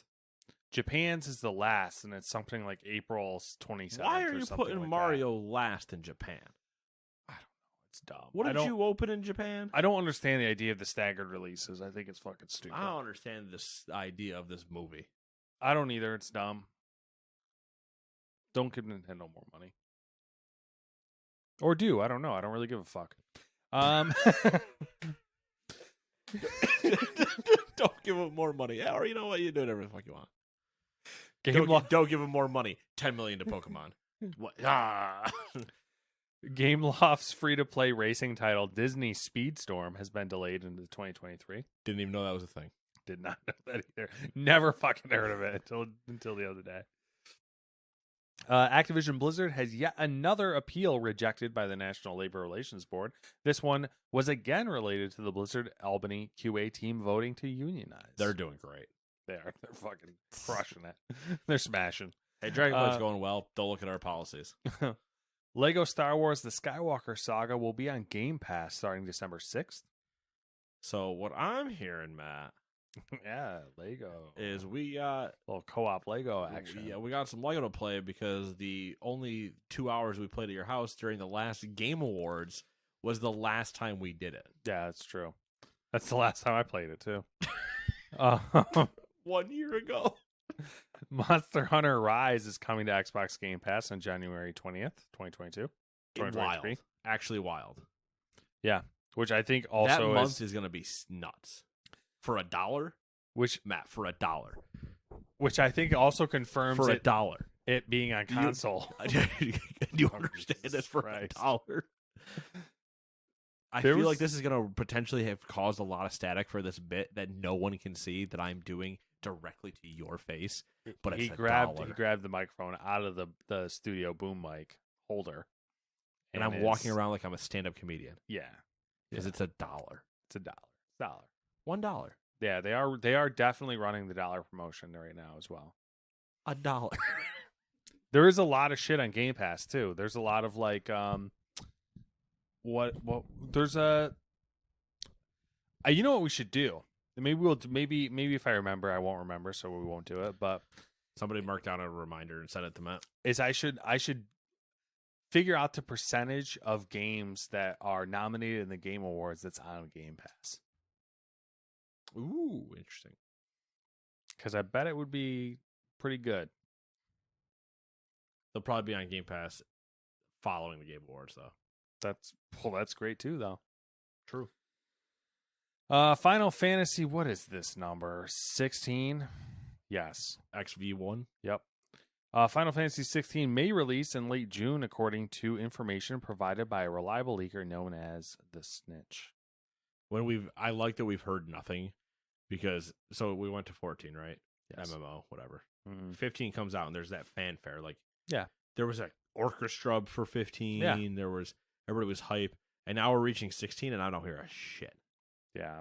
Japan's is the last, and it's something like April 27th. Why are you putting like Mario last in Japan? I don't know. It's dumb. What did you open in Japan? I don't understand the idea of the staggered releases. I think it's fucking stupid. I don't understand this idea of this movie. I don't either. It's dumb. Don't give Nintendo more money. Or do. I don't know. I don't really give a fuck. Don't give them more money. Or you know what? You do whatever the fuck you want. Don't give them more money. $10 million to Pokemon. What? Gameloft's free-to-play racing title Disney Speedstorm has been delayed into 2023. Didn't even know that was a thing. Did not know that either. Never fucking heard of it until the other day. Activision Blizzard has yet another appeal rejected by the National Labor Relations Board. This one was again related to the Blizzard Albany QA team voting to unionize. They're doing great. They are. They're fucking crushing it. They're smashing. Hey, Dragonflight's going well. Don't look at our policies. Lego Star Wars The Skywalker Saga will be on Game Pass starting December 6th. So what I'm hearing, Matt, yeah, Lego is we got a little co-op Lego action. Yeah, we got some Lego to play because the only 2 hours we played at your house during the last Game Awards was the last time we did it. Yeah, that's true. That's the last time I played it too. 1 year ago. Monster Hunter Rise is coming to Xbox Game Pass on January 20th, 2022. Wild. Actually wild. Yeah, which I think also that month is going to be nuts. For $1? Matt, for $1. Which I think also confirms for $1. It being on console. Do you understand this for $1? I feel like this is going to potentially have caused a lot of static for this bit that no one can see that I'm doing directly to your face. But it's he grabbed the microphone out of the studio boom mic holder, and I'm walking around like I'm a stand-up comedian. Yeah, because it's $1. It's $1. $1. Yeah, they are definitely running the dollar promotion right now as well. $1. There is a lot of shit on Game Pass too. There's a lot of like what there's a you know what we should do? Maybe if I remember, I won't remember, so we won't do it. But somebody mark down a reminder and send it to Matt. I should figure out the percentage of games that are nominated in the Game Awards that's on Game Pass. Ooh, interesting. Because I bet it would be pretty good. They'll probably be on Game Pass following the Game Awards, though. That's great too, though. True. Final Fantasy, what is this number? 16? Yes. XV1? Yep. Final Fantasy 16 may release in late June, according to information provided by a reliable leaker known as the Snitch. I like that we've heard nothing, because so we went to 14, right? Yes. MMO, whatever. Mm-hmm. 15 comes out and there's that fanfare. Like, yeah, there was an orchestra for 15. Yeah. Everybody was hype, and now we're reaching 16, and I don't hear a shit. Yeah,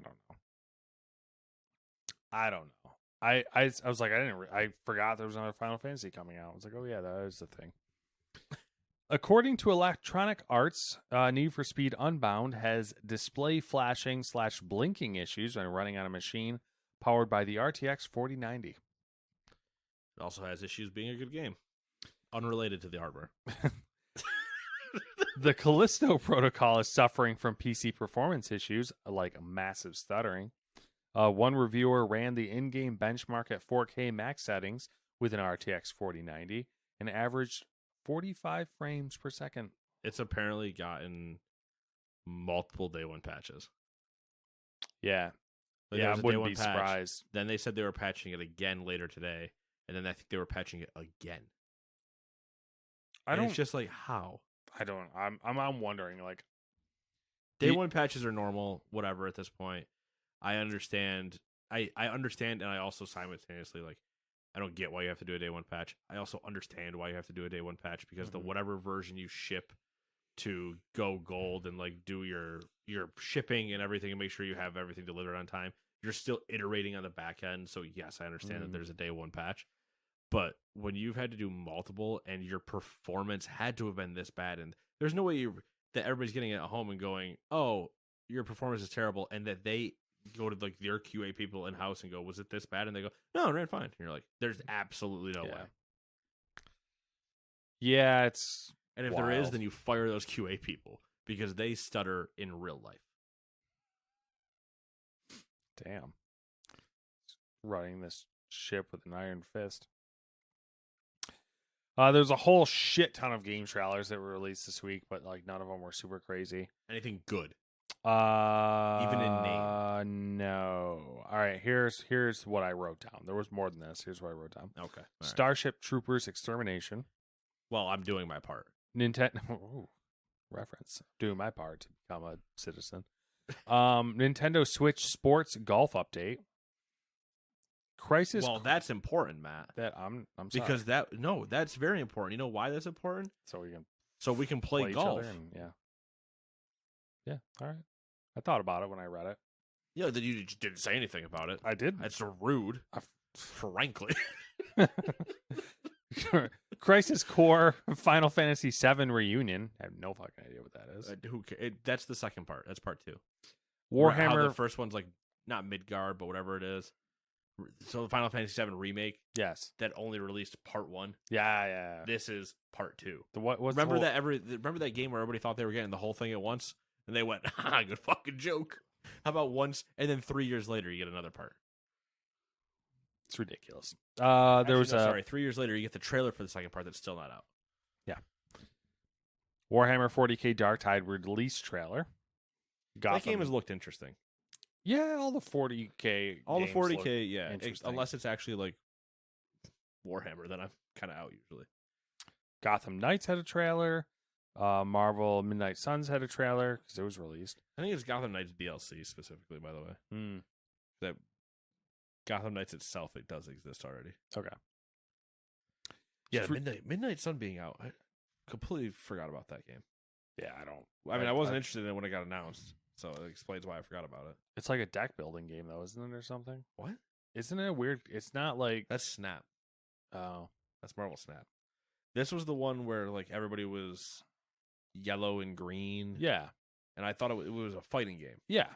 I don't know. I was like, I forgot there was another Final Fantasy coming out. I was like, oh yeah, that is the thing. According to Electronic Arts, Need for Speed Unbound has display flashing / blinking issues when running on a machine powered by the RTX 4090. It also has issues being a good game, unrelated to the hardware. The Callisto protocol is suffering from PC performance issues, like massive stuttering. One reviewer ran the in-game benchmark at 4K max settings with an RTX 4090 and averaged 45 frames per second. It's apparently gotten multiple day one patches. Yeah. Like, I wouldn't be surprised. Then they said they were patching it again later today, and then I think they were patching it again. It's just like, how? I'm wondering, like, day one patches are normal, whatever at this point. I understand. I understand, and I also simultaneously, like, I don't get why you have to do a day one patch. I also understand why you have to do a day one patch, because the whatever version you ship to go gold and like do your shipping and everything and make sure you have everything delivered on time. You're still iterating on the back end. So yes, I understand that there's a day one patch. But when you've had to do multiple and your performance had to have been this bad, and there's no way that everybody's getting it at home and going, "Oh, your performance is terrible," and that they go to like their QA people in house and go, "Was it this bad?" And they go, "No, it ran fine." And you're like, "There's absolutely no way." Yeah, it's And if wild. there is, then you fire those QA people because they stutter in real life. Damn. Running this ship with an iron fist. There's a whole shit ton of game trailers that were released this week, but like none of them were super crazy. Anything good? Even in name? No. All right, here's what I wrote down. There was more than this. Here's what I wrote down. Okay. Starship Troopers Extermination. Well, I'm doing my part. Nintendo reference. Doing my part to become a citizen. Nintendo Switch Sports Golf Update. Crisis. Well, that's important, Matt. That I'm sorry. Because that's very important. You know why that's important? So we can play each golf. other and, yeah. All right. I thought about it when I read it. Yeah, then you just didn't say anything about it. I did. That's so rude. Frankly. Crisis Core Final Fantasy VII Reunion. I have no fucking idea what that is. That's the second part. That's part 2. Warhammer. How the first one's like not Midgard, but whatever it is. So the Final Fantasy VII remake. Yes. That only released part 1. Yeah. This is part 2. Remember that game where everybody thought they were getting the whole thing at once, and they went, good fucking joke. How about once, and then 3 years later you get another part? It's ridiculous. Actually, 3 years later you get the trailer for the second part that's still not out. Yeah. Warhammer 40k Darktide release trailer. That game has looked interesting. Yeah, all the 40k. All the 40k, yeah. Interesting. Unless it's actually like Warhammer, then I'm kind of out usually. Gotham Knights had a trailer. Marvel Midnight Suns had a trailer because it was released. I think it's Gotham Knights DLC specifically, by the way. That Gotham Knights itself, it does exist already. Okay. Yeah, Midnight Sun being out, I completely forgot about that game. Yeah, I wasn't interested in it when it got announced, so it explains why I forgot about it. It's like a deck building game, though, isn't it, or something? What? Isn't it weird? It's not like that's Snap. Oh, that's Marvel Snap. This was the one where like everybody was yellow and green. Yeah, and I thought it was a fighting game. Yeah,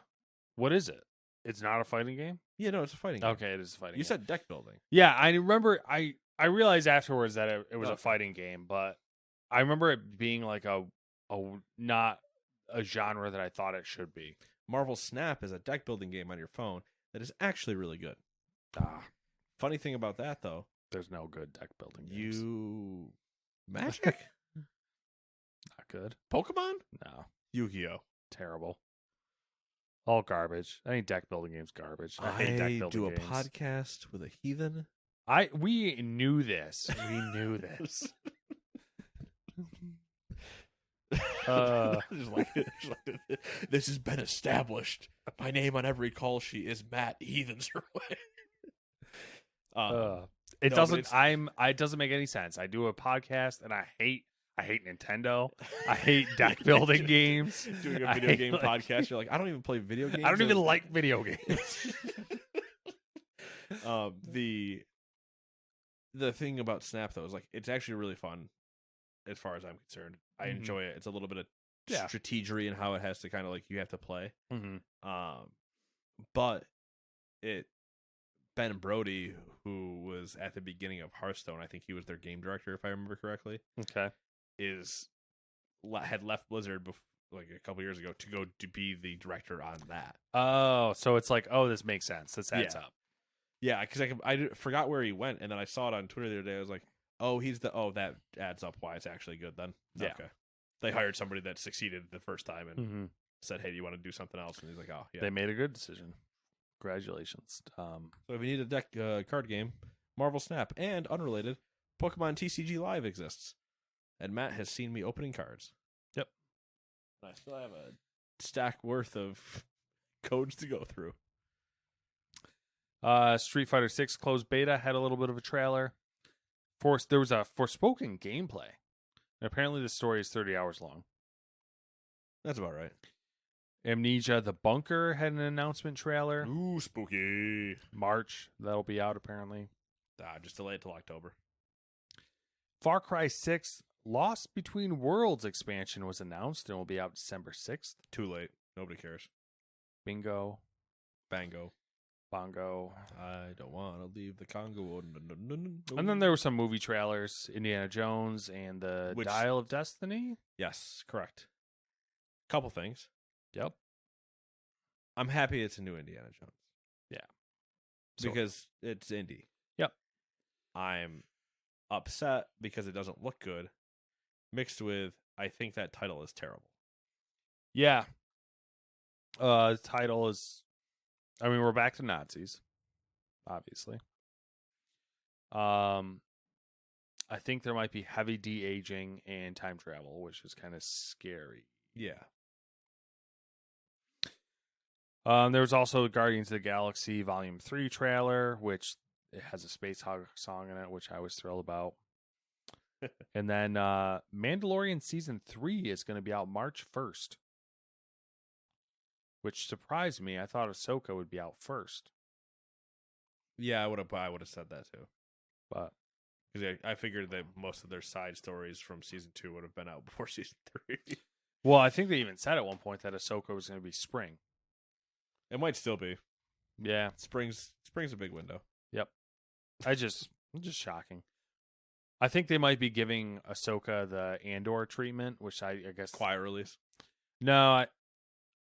what is it? It's not a fighting game. Yeah, no, it's a fighting game. Okay, it is a fighting game. You said deck building. Yeah, I remember. I realized afterwards that it was a fighting game, but I remember it being like a not a genre that I thought it should be. Marvel Snap is a deck building game on your phone that is actually really good. Funny thing about that though, there's no good deck building games. Magic? Not good. Pokemon? No. Yu-Gi-Oh. Terrible. All garbage. I think deck building games garbage. I hate deck building do a games. podcast with a heathen. We knew this. We knew this. This has been established. My name on every call sheet is Matt Heathens away. It doesn't make any sense. I do a podcast and I hate Nintendo. I hate deck building games. Doing a video game podcast, you're like, I don't even play video games. I don't even like video games. The thing about Snap though is like it's actually really fun as far as I'm concerned. I enjoy it. It's a little bit of strategery and how it has to kind of like you have to play. But Ben Brody, who was at the beginning of Hearthstone, I think he was their game director if I remember correctly. Okay. Had left Blizzard like a couple years ago to go to be the director on that. Oh, so it's like, this makes sense. This adds up. Yeah, because I forgot where he went, and then I saw it on Twitter the other day. I was like, that adds up why it's actually good then. Yeah. Okay. They hired somebody that succeeded the first time and said, hey, do you want to do something else? And he's like, oh, yeah. They made a good decision. Congratulations. So if you need a deck card game, Marvel Snap, and unrelated, Pokemon TCG Live exists. And Matt has seen me opening cards. Yep. I still have a stack worth of codes to go through. Street Fighter 6 closed beta had a little bit of a trailer. There was a Forspoken gameplay. And apparently the story is 30 hours long. That's about right. Amnesia: The Bunker had an announcement trailer. Ooh, spooky. March, that'll be out apparently. Just delay it till October. Far Cry 6 Lost Between Worlds expansion was announced and will be out December 6th. Too late. Nobody cares. Bingo. Bango. Bongo. I don't want to leave the Congo. And then there were some movie trailers, Indiana Jones and the Dial of Destiny. Yes, correct. Couple things. Yep. I'm happy it's a new Indiana Jones. Yeah. Because it's indie. Yep. I'm upset because it doesn't look good, mixed with I think that title is terrible. Yeah. The title is, I mean, we're back to Nazis, obviously. I think there might be heavy de-aging and time travel, which is kind of scary. Yeah. There was also Guardians of the Galaxy Volume 3 trailer, which it has a Space Hog song in it, which I was thrilled about. And then Mandalorian Season 3 is going to be out March 1st, which surprised me. I thought Ahsoka would be out first. Yeah, I would have said that too. But because I figured that most of their side stories from Season 2 would have been out before Season 3. Well, I think they even said at one point that Ahsoka was going to be spring. It might still be. Yeah. Spring's a big window. Yep. It's just shocking. I think they might be giving Ahsoka the Andor treatment, which I guess quiet release. No,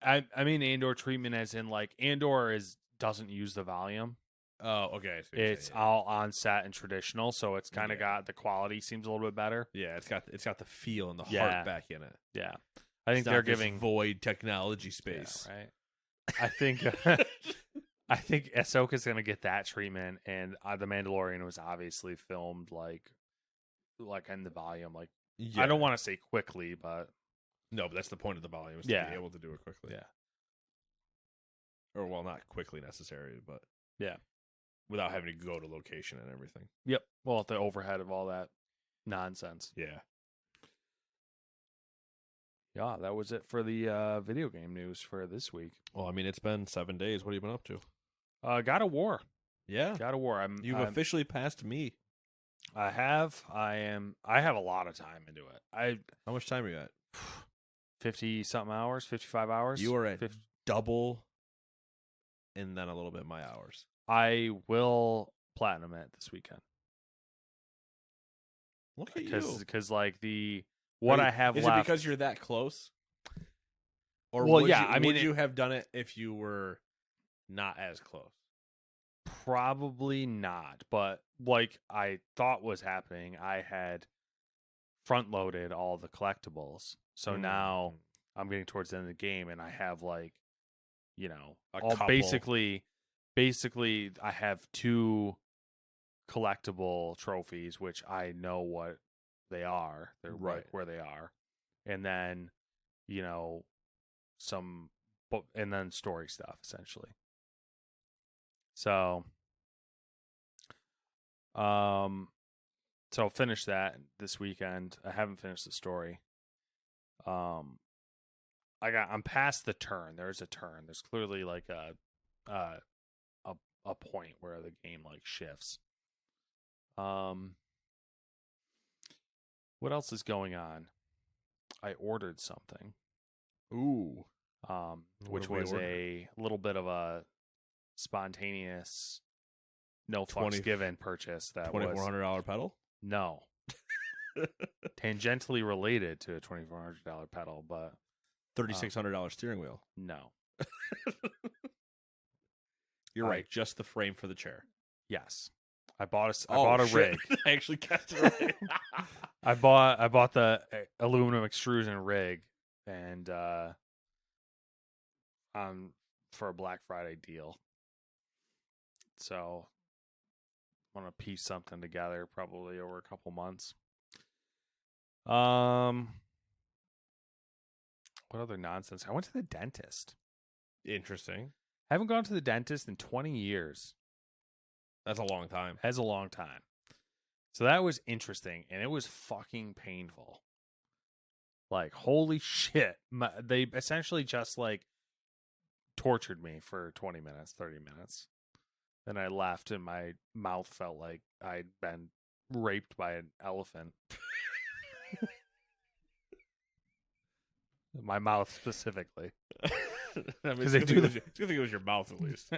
I mean Andor treatment as in like Andor doesn't use the volume. Oh, okay. It's all on set and traditional, so it's kind of got the quality seems a little bit better. Yeah, it's got the feel and the heart back in it. Yeah, I think they're giving void technology space. Yeah, right. I think I think Ahsoka's gonna get that treatment, and The Mandalorian was obviously filmed like in the volume. Like I don't want to say quickly, but no, but that's the point of the volume is to be able to do it quickly. Yeah. Or well, not quickly necessarily, but yeah, without having to go to location and everything. Yep. Well, at the overhead of all that nonsense. Yeah. Yeah, that was it for the video game news for this week. Well, I mean, it's been 7 days. What have you been up to? God of War. Yeah. God of War. You've officially passed me. I have. I have a lot of time into it. How much time are you at? 50-something hours, 55 hours. You are at double and then a little bit my hours. I will platinum it this weekend. Look at you. Because like I have left. Is it because you're that close? Or would you have done it if you were not as close? Probably not, but like I thought was happening, I had front loaded all the collectibles. So now I'm getting towards the end of the game and I have like, basically I have 2 collectible trophies, which I know what they are. They're right where they are. And then, and then story stuff essentially. So, finish that this weekend. I haven't finished the story. I'm past the turn. There's a turn. There's clearly like a point where the game like shifts. What else is going on? I ordered something. Ooh. Which was a little bit of a spontaneous, no fucks given purchase. That $2,400 pedal? No. Tangentially related to a $2,400 pedal, but $3,600 steering wheel. No. You're right. Just the frame for the chair. Yes. I bought a rig. I actually guessed it right. I bought the aluminum extrusion rig and for a Black Friday deal. So I want to piece something together probably over a couple months. What other nonsense? I went to the dentist. Interesting. I haven't gone to the dentist in 20 years. That's a long time. That's a long time. So that was interesting, and it was fucking painful. Like, holy shit. They essentially just like tortured me for 20 minutes, 30 minutes. Then I left and my mouth felt like I'd been raped by an elephant. My mouth specifically. I mean, Because they do it's good thing it was your mouth at least.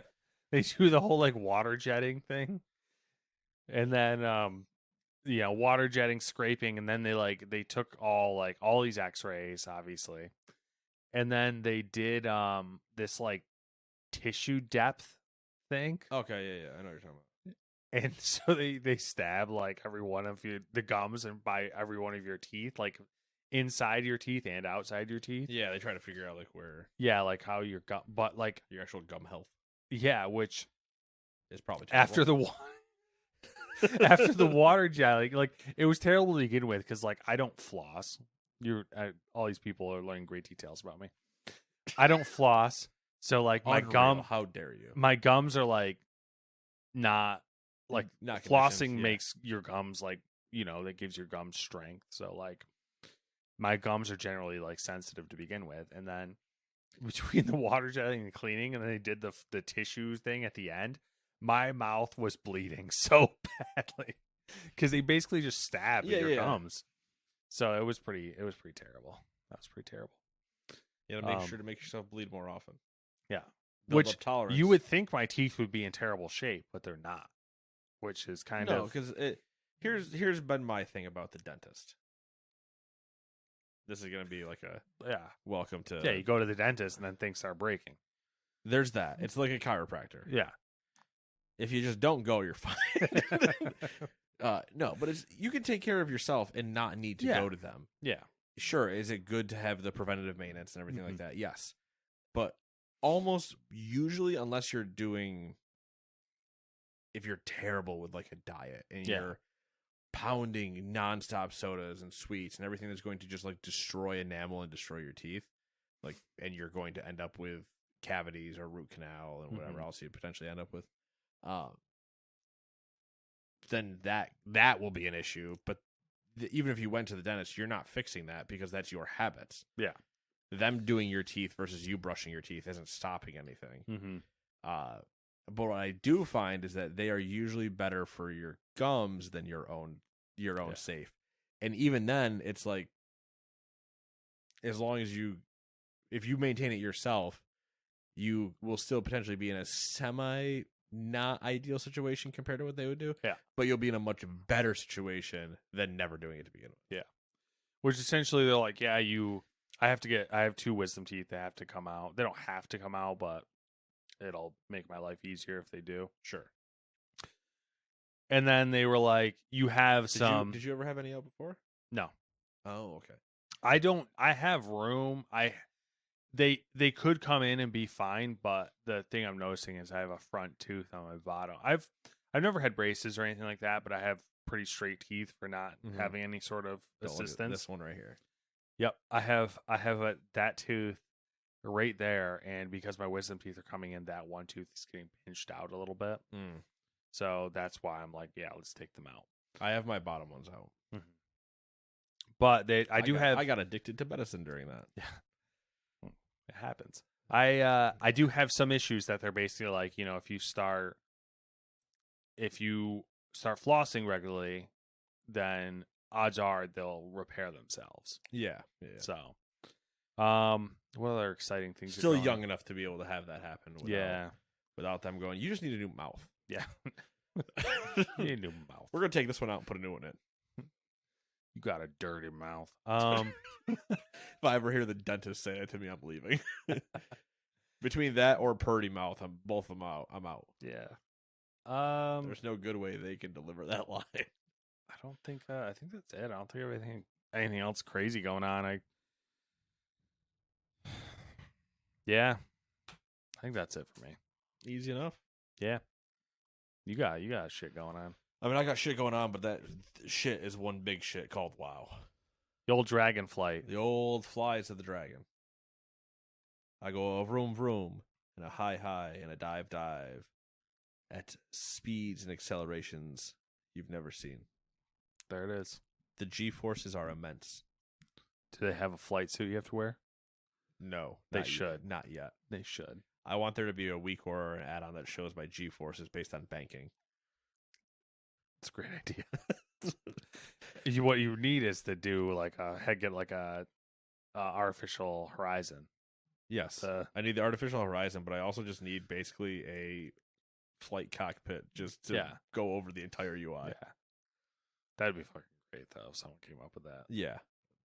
they do the whole like water jetting thing. And then water jetting, scraping, and then they took all these x-rays, obviously. And then they did this like tissue depth thing. Okay, yeah, I know what you're talking about. And so they stab like every one of the gums and by every one of your teeth, like inside your teeth and outside your teeth. Yeah, they try to figure out like where. Yeah, like how your gum, but like your actual gum health. Yeah, which is probably terrible. after the water jet, like it was terrible to begin with because like I don't floss. All these people are learning great details about me. I don't floss, so like my gum. How dare you? My gums are like not flossing yeah. makes your gums like that gives your gums strength. So like my gums are generally like sensitive to begin with, and then between the water jetting and cleaning, and then they did the tissue thing at the end. My mouth was bleeding so badly because they basically just stabbed your gums. So it was pretty terrible. That was pretty terrible. You gotta make sure to make yourself bleed more often. Yeah. Build up tolerance. You would think my teeth would be in terrible shape, but they're not. Which is kind of because here's been my thing about the dentist. This is gonna be like a welcome to you go to the dentist and then things start breaking. There's that. It's like a chiropractor. Yeah. If you just don't go, you're fine. No, but you can take care of yourself and not need to go to them. Yeah. Sure, is it good to have the preventative maintenance and everything like that? Yes. But almost usually, unless you're if you're terrible with like a diet and you're pounding nonstop sodas and sweets and everything that's going to just like destroy enamel and destroy your teeth, like, and you're going to end up with cavities or root canal and whatever else you potentially end up with, then that will be an issue. But even if you went to the dentist, you're not fixing that because that's your habits. Yeah. Them doing your teeth versus you brushing your teeth isn't stopping anything. But what I do find is that they are usually better for your gums than your own safe. And even then, it's like, as long as if you maintain it yourself, you will still potentially be in a semi not ideal situation compared to what they would do. Yeah. But you'll be in a much better situation than never doing it to begin with. Yeah. Which essentially they're like, I have 2 wisdom teeth that have to come out. They don't have to come out, but it'll make my life easier if they do. Sure. And then they were like, you have some. Did you ever have any out before? No. Oh, okay. I have room. They could come in and be fine, but the thing I'm noticing is I have a front tooth on my bottom. I've never had braces or anything like that, but I have pretty straight teeth for not having any sort of assistance. This one right here. Yep, I have that tooth right there, and because my wisdom teeth are coming in, that one tooth is getting pinched out a little bit. So that's why I'm like, let's take them out. I have my bottom ones out. But I got addicted to medicine during that. Yeah, it happens. I do have some issues that they're basically like, if you start flossing regularly, then odds are they'll repair themselves. Yeah. So, what other exciting things? Still young enough to be able to have that happen. Without them going, you just need a new mouth. Yeah. You need a new mouth. We're gonna take this one out and put a new one in. You got a dirty mouth. If I ever hear the dentist say it to me, I'm leaving. Between that or purdy mouth, I'm out. Yeah. There's no good way they can deliver that line. I don't think. I think that's it. I don't think anything else crazy going on. Yeah. I think that's it for me. Easy enough. Yeah. You got shit going on. I mean, I got shit going on, but that shit is one big shit called WoW. The old dragon flight. The old flies of the dragon. I go a vroom vroom, and a high high, and a dive dive at speeds and accelerations you've never seen. There it is. The G-forces are immense. Do they have a flight suit you have to wear? No, They not yet. should. Not yet. They should. I want there to be a week or an add-on that shows my G-forces based on banking. It's a great idea. What you need is to do get like a artificial horizon. Yes, I need the artificial horizon, but I also just need basically a flight cockpit just to go over the entire UI. Yeah, that'd be fucking great though if someone came up with that. Yeah,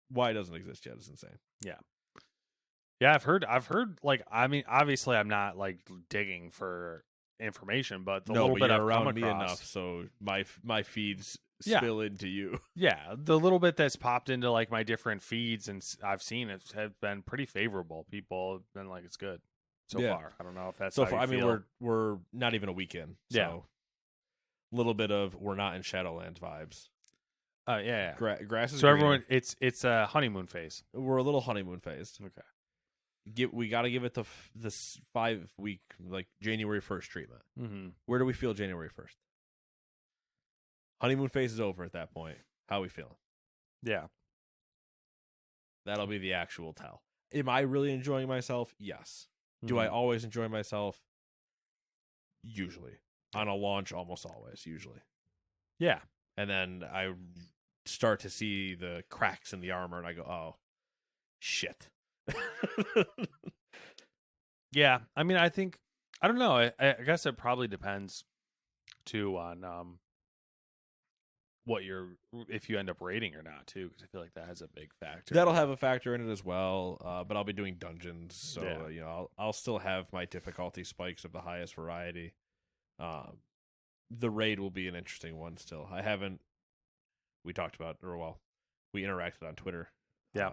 why it doesn't exist yet is insane. Yeah. Yeah, I've heard obviously I'm not like digging for information, but the little bit I've around come me across, enough, so my feeds spill into you. Yeah, the little bit that's popped into like my different feeds and I've seen it have been pretty favorable. People have been like, it's good so far. I don't know if that's so how far. you I mean, feel. we're not even a week in. So a little bit of we're not in Shadowlands vibes. Yeah. Grass is so greener. everyone, it's a honeymoon phase. We're a little honeymoon phased. Okay. We got to give it this 5 week like January 1st treatment. Mm-hmm. Where do we feel January 1st? Honeymoon phase is over at that point. How are we feeling? Yeah. That'll be the actual tell. Am I really enjoying myself? Yes. Mm-hmm. Do I always enjoy myself? Usually. On a launch, almost always, usually. Yeah. And then I start to see the cracks in the armor and I go, oh, shit. Yeah. I mean, I don't know. I guess it probably depends too on if you end up raiding or not too, because I feel like that has a big factor. That'll have a factor in it as well. But I'll be doing dungeons, so I'll still have my difficulty spikes of the highest variety. The raid will be an interesting one still. We talked about, we interacted on Twitter. Yeah.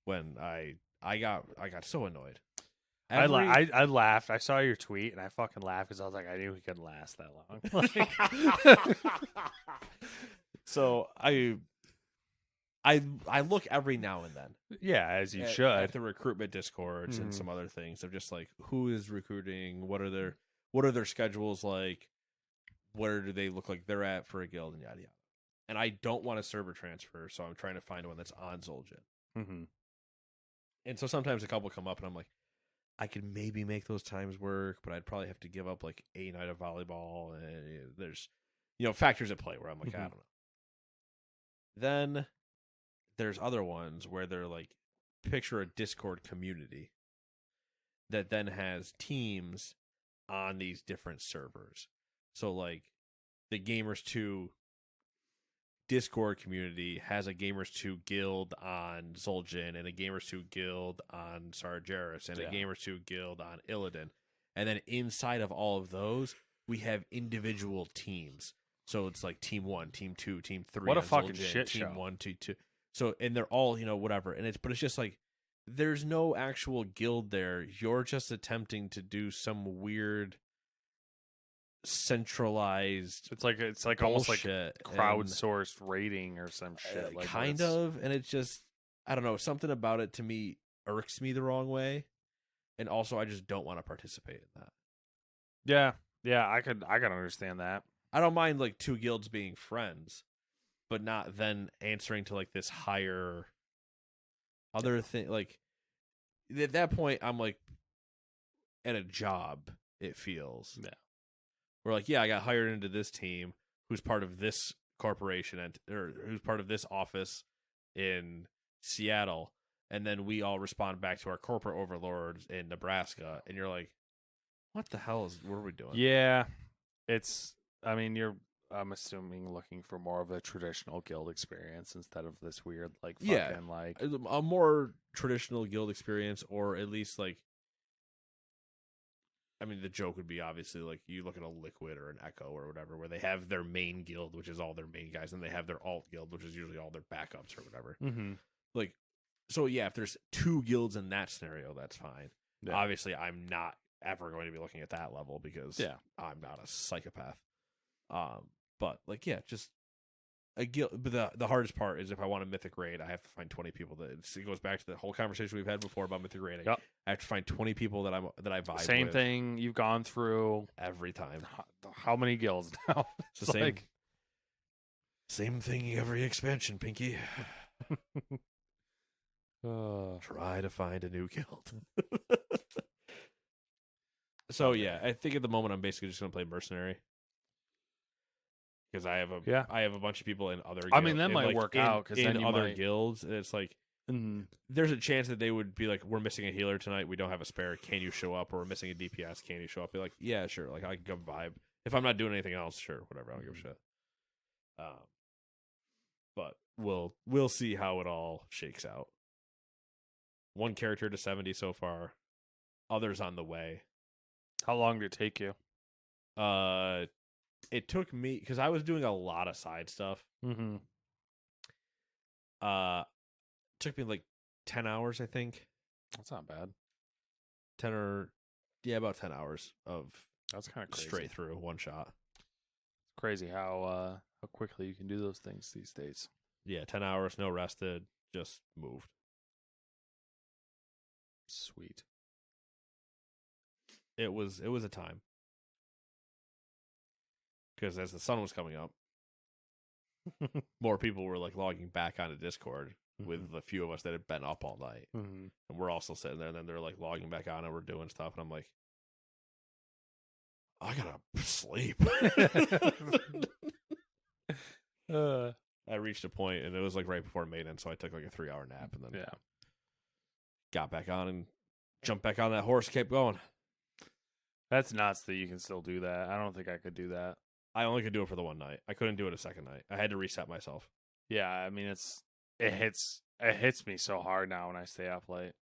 When I got so annoyed. I laughed. I saw your tweet and I fucking laughed because I was like, I knew he couldn't last that long. So I look every now and then. Yeah, as you should. At the recruitment discords and some other things of just like who is recruiting, what are their schedules like, where do they look like they're at for a guild, and yada yada. And I don't want a server transfer, so I'm trying to find one that's on Zul'jin. Mm-hmm. And so sometimes a couple come up, and I'm like, I could maybe make those times work, but I'd probably have to give up like a night of volleyball, and there's factors at play where I'm like, I don't know. Then there's other ones where they're like, picture a Discord community that then has teams on these different servers. So like the Gamers 2 Discord community has a Gamers 2 guild on Zul'jin and a Gamers 2 guild on Sargeras and a Gamers 2 guild on Illidan. And then inside of all of those, we have individual teams. So it's like Team 1, Team 2, Team 3. What a on fucking Zul'jin, shit Team show. 1, Team 2. So, and they're all, whatever. But it's just like, there's no actual guild there. You're just attempting to do some weird centralized It's like almost like crowdsourced rating or some shit. Like kind of, and it's just, I don't know, something about it to me irks me the wrong way, and also I just don't want to participate in that. Yeah, I could understand that. I don't mind like two guilds being friends, but not then answering to like this higher other thing. Like at that point, I'm like at a job. It feels we're like, I got hired into this team who's part of this corporation or who's part of this office in Seattle, and then we all respond back to our corporate overlords in Nebraska, and you're like, what the hell what are we doing? Yeah, I'm assuming looking for more of a traditional guild experience instead of this weird like fucking like a more traditional guild experience, or at least like, I mean, the joke would be obviously like you look at a Liquid or an Echo or whatever, where they have their main guild, which is all their main guys, and they have their alt guild, which is usually all their backups or whatever. Mm-hmm. Like, so if there's two guilds in that scenario, that's fine. Yeah. Obviously, I'm not ever going to be looking at that level because I'm not a psychopath. But like, just a guild. But the hardest part is if I want a mythic raid, I have to find 20 people. It goes back to the whole conversation we've had before about mythic raiding. Yep. I have to find 20 people that I vibe with. Same thing you've gone through every time. How many guilds now? It's the same thing every expansion, Pinky. Try to find a new guild. So yeah, I think at the moment I'm basically just gonna play mercenary because I have a bunch of people in other. I mean, that might work out because then in you other might... guilds, and it's like there's a chance that they would be like, "We're missing a healer tonight. We don't have a spare. Can you show up?" Or "We're missing a DPS. Can you show up?" Be like, "Yeah, sure. Like I can come vibe. If I'm not doing anything else, sure, whatever. I don't give a shit." But we'll see how it all shakes out. One character to 70 so far. Others on the way. How long did it take you? It took me because I was doing a lot of side stuff. Mm-hmm. Took me like 10 hours, I think. That's not bad. About 10 hours of that's kind of crazy. Straight through one shot. It's crazy how quickly you can do those things these days. Yeah, 10 hours, no rested, just moved. Sweet. It was a time. Because as the sun was coming up, more people were like logging back onto Discord with the few of us that had been up all night. Mm-hmm. And we're also sitting there, and then they're like logging back on and we're doing stuff, and I'm like, I gotta sleep. I reached a point, and it was like right before maiden, so I took like a 3-hour nap, and then got back on and jumped back on that horse, kept going. That's nuts that you can still do that. I don't think I could do that. I only could do it for the one night. I couldn't do it a second night. I had to reset myself. Yeah, I mean it hits me so hard now when I stay up late.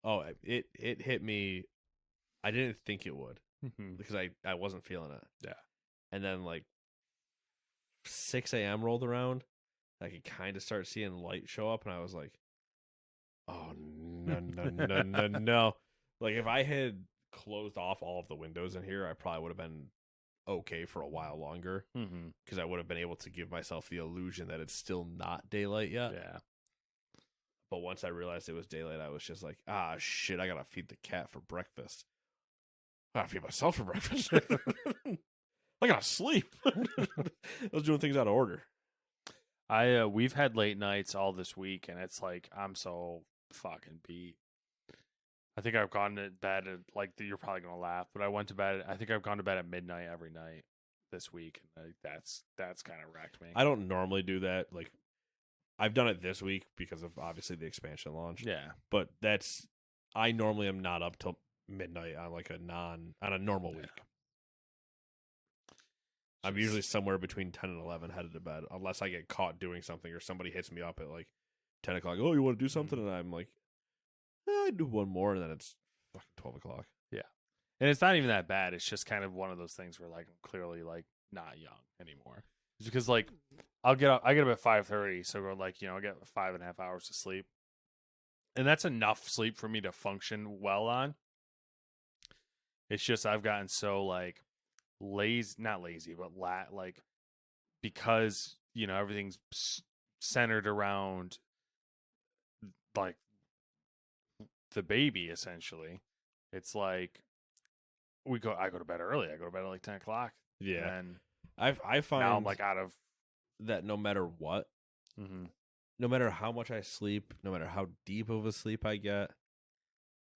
Oh, it hit me. I didn't think it would because I wasn't feeling it. Yeah. And then like 6 a.m. rolled around. I could kind of start seeing light show up, and I was like, oh, no. Like if I had closed off all of the windows in here, I probably would have been okay for a while longer because I would have been able to give myself the illusion that it's still not daylight yet. Yeah. But once I realized it was daylight, I was just like, shit, I gotta feed the cat for breakfast. I gotta feed myself for breakfast. I gotta sleep. I was doing things out of order. We've had late nights all this week, and it's like I'm so fucking beat. I think I've gone to bed at, like, you're probably gonna laugh, but I think I've gone to bed at midnight every night this week, and that's kind of wrecked me. I don't normally do that. Like, I've done it this week because of obviously the expansion launch. Yeah, but I normally am not up till midnight on like on a normal week. I'm usually somewhere between 10 and 11 headed to bed, unless I get caught doing something or somebody hits me up at like 10 o'clock. Oh, you want to do something? And I'm like, I do one more, and then it's fucking 12 o'clock. Yeah. And it's not even that bad. It's just kind of one of those things where like I'm clearly like not young anymore. It's because like I get up at 5:30, so we're like, I get 5.5 hours of sleep. And that's enough sleep for me to function well on. It's just I've gotten so like not lazy, but like because, everything's centered around like the baby essentially. It's like I go to bed early. I go to bed at like 10 o'clock. Yeah. And I find now I'm like out of that no matter what, no matter how much I sleep, no matter how deep of a sleep I get,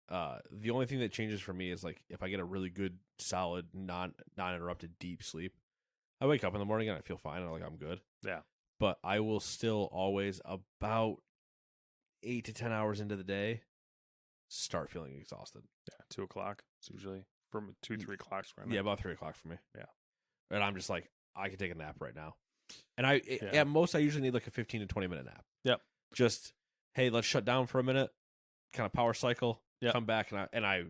the only thing that changes for me is like if I get a really good, solid, non-interrupted deep sleep, I wake up in the morning and I feel fine. I'm good. Yeah. But I will still always about 8 to 10 hours into the day start feeling exhausted. Yeah, 2 o'clock. It's usually from 2-3 o'clock. Yeah, about 3 o'clock for me. Yeah, and I'm just like, I can take a nap right now. And at most I usually need like a 15 to 20 minute nap. Yep. Just, hey, let's shut down for a minute, kind of power cycle, come back, and I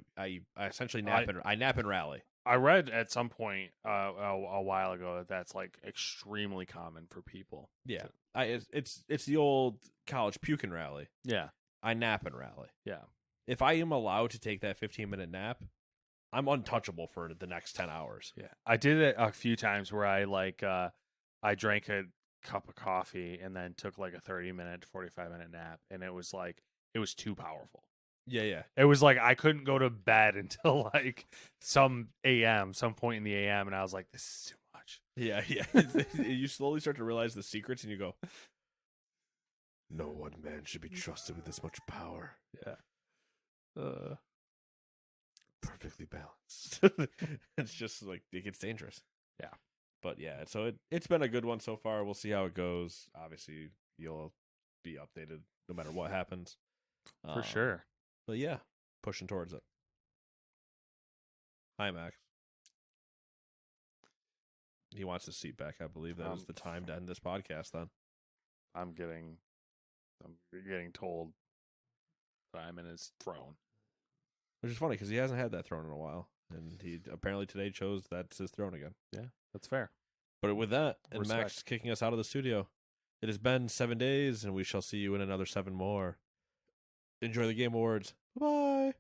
essentially nap and rally. I read at some point a while ago that that's like extremely common for people. Yeah, it's the old college puke and rally. Yeah, I nap and rally. Yeah, if I am allowed to take that 15-minute nap, I'm untouchable for the next 10 hours. Yeah, I did it a few times where I drank a cup of coffee and then took like a 30-minute, 45-minute nap, and it was too powerful. Yeah. It was like I couldn't go to bed until like some point in the AM, and I was like, this is too much. Yeah. You slowly start to realize the secrets, and you go, No one man should be trusted with this much power. Yeah. Perfectly balanced. It's just like it gets dangerous. Yeah. But yeah, so it's been a good one so far. We'll see how it goes. Obviously, you'll be updated no matter what happens. For sure. But yeah, pushing towards it. Hi, Max. He wants his seat back. I believe that is the time to end this podcast then. I'm getting told that I'm in his throne. Which is funny because he hasn't had that throne in a while. And he apparently today chose that's his throne again. Yeah, that's fair. But with that, and Respect. Max kicking us out of the studio, it has been 7 days, and we shall see you in another 7 more. Enjoy the Game Awards. Bye-bye.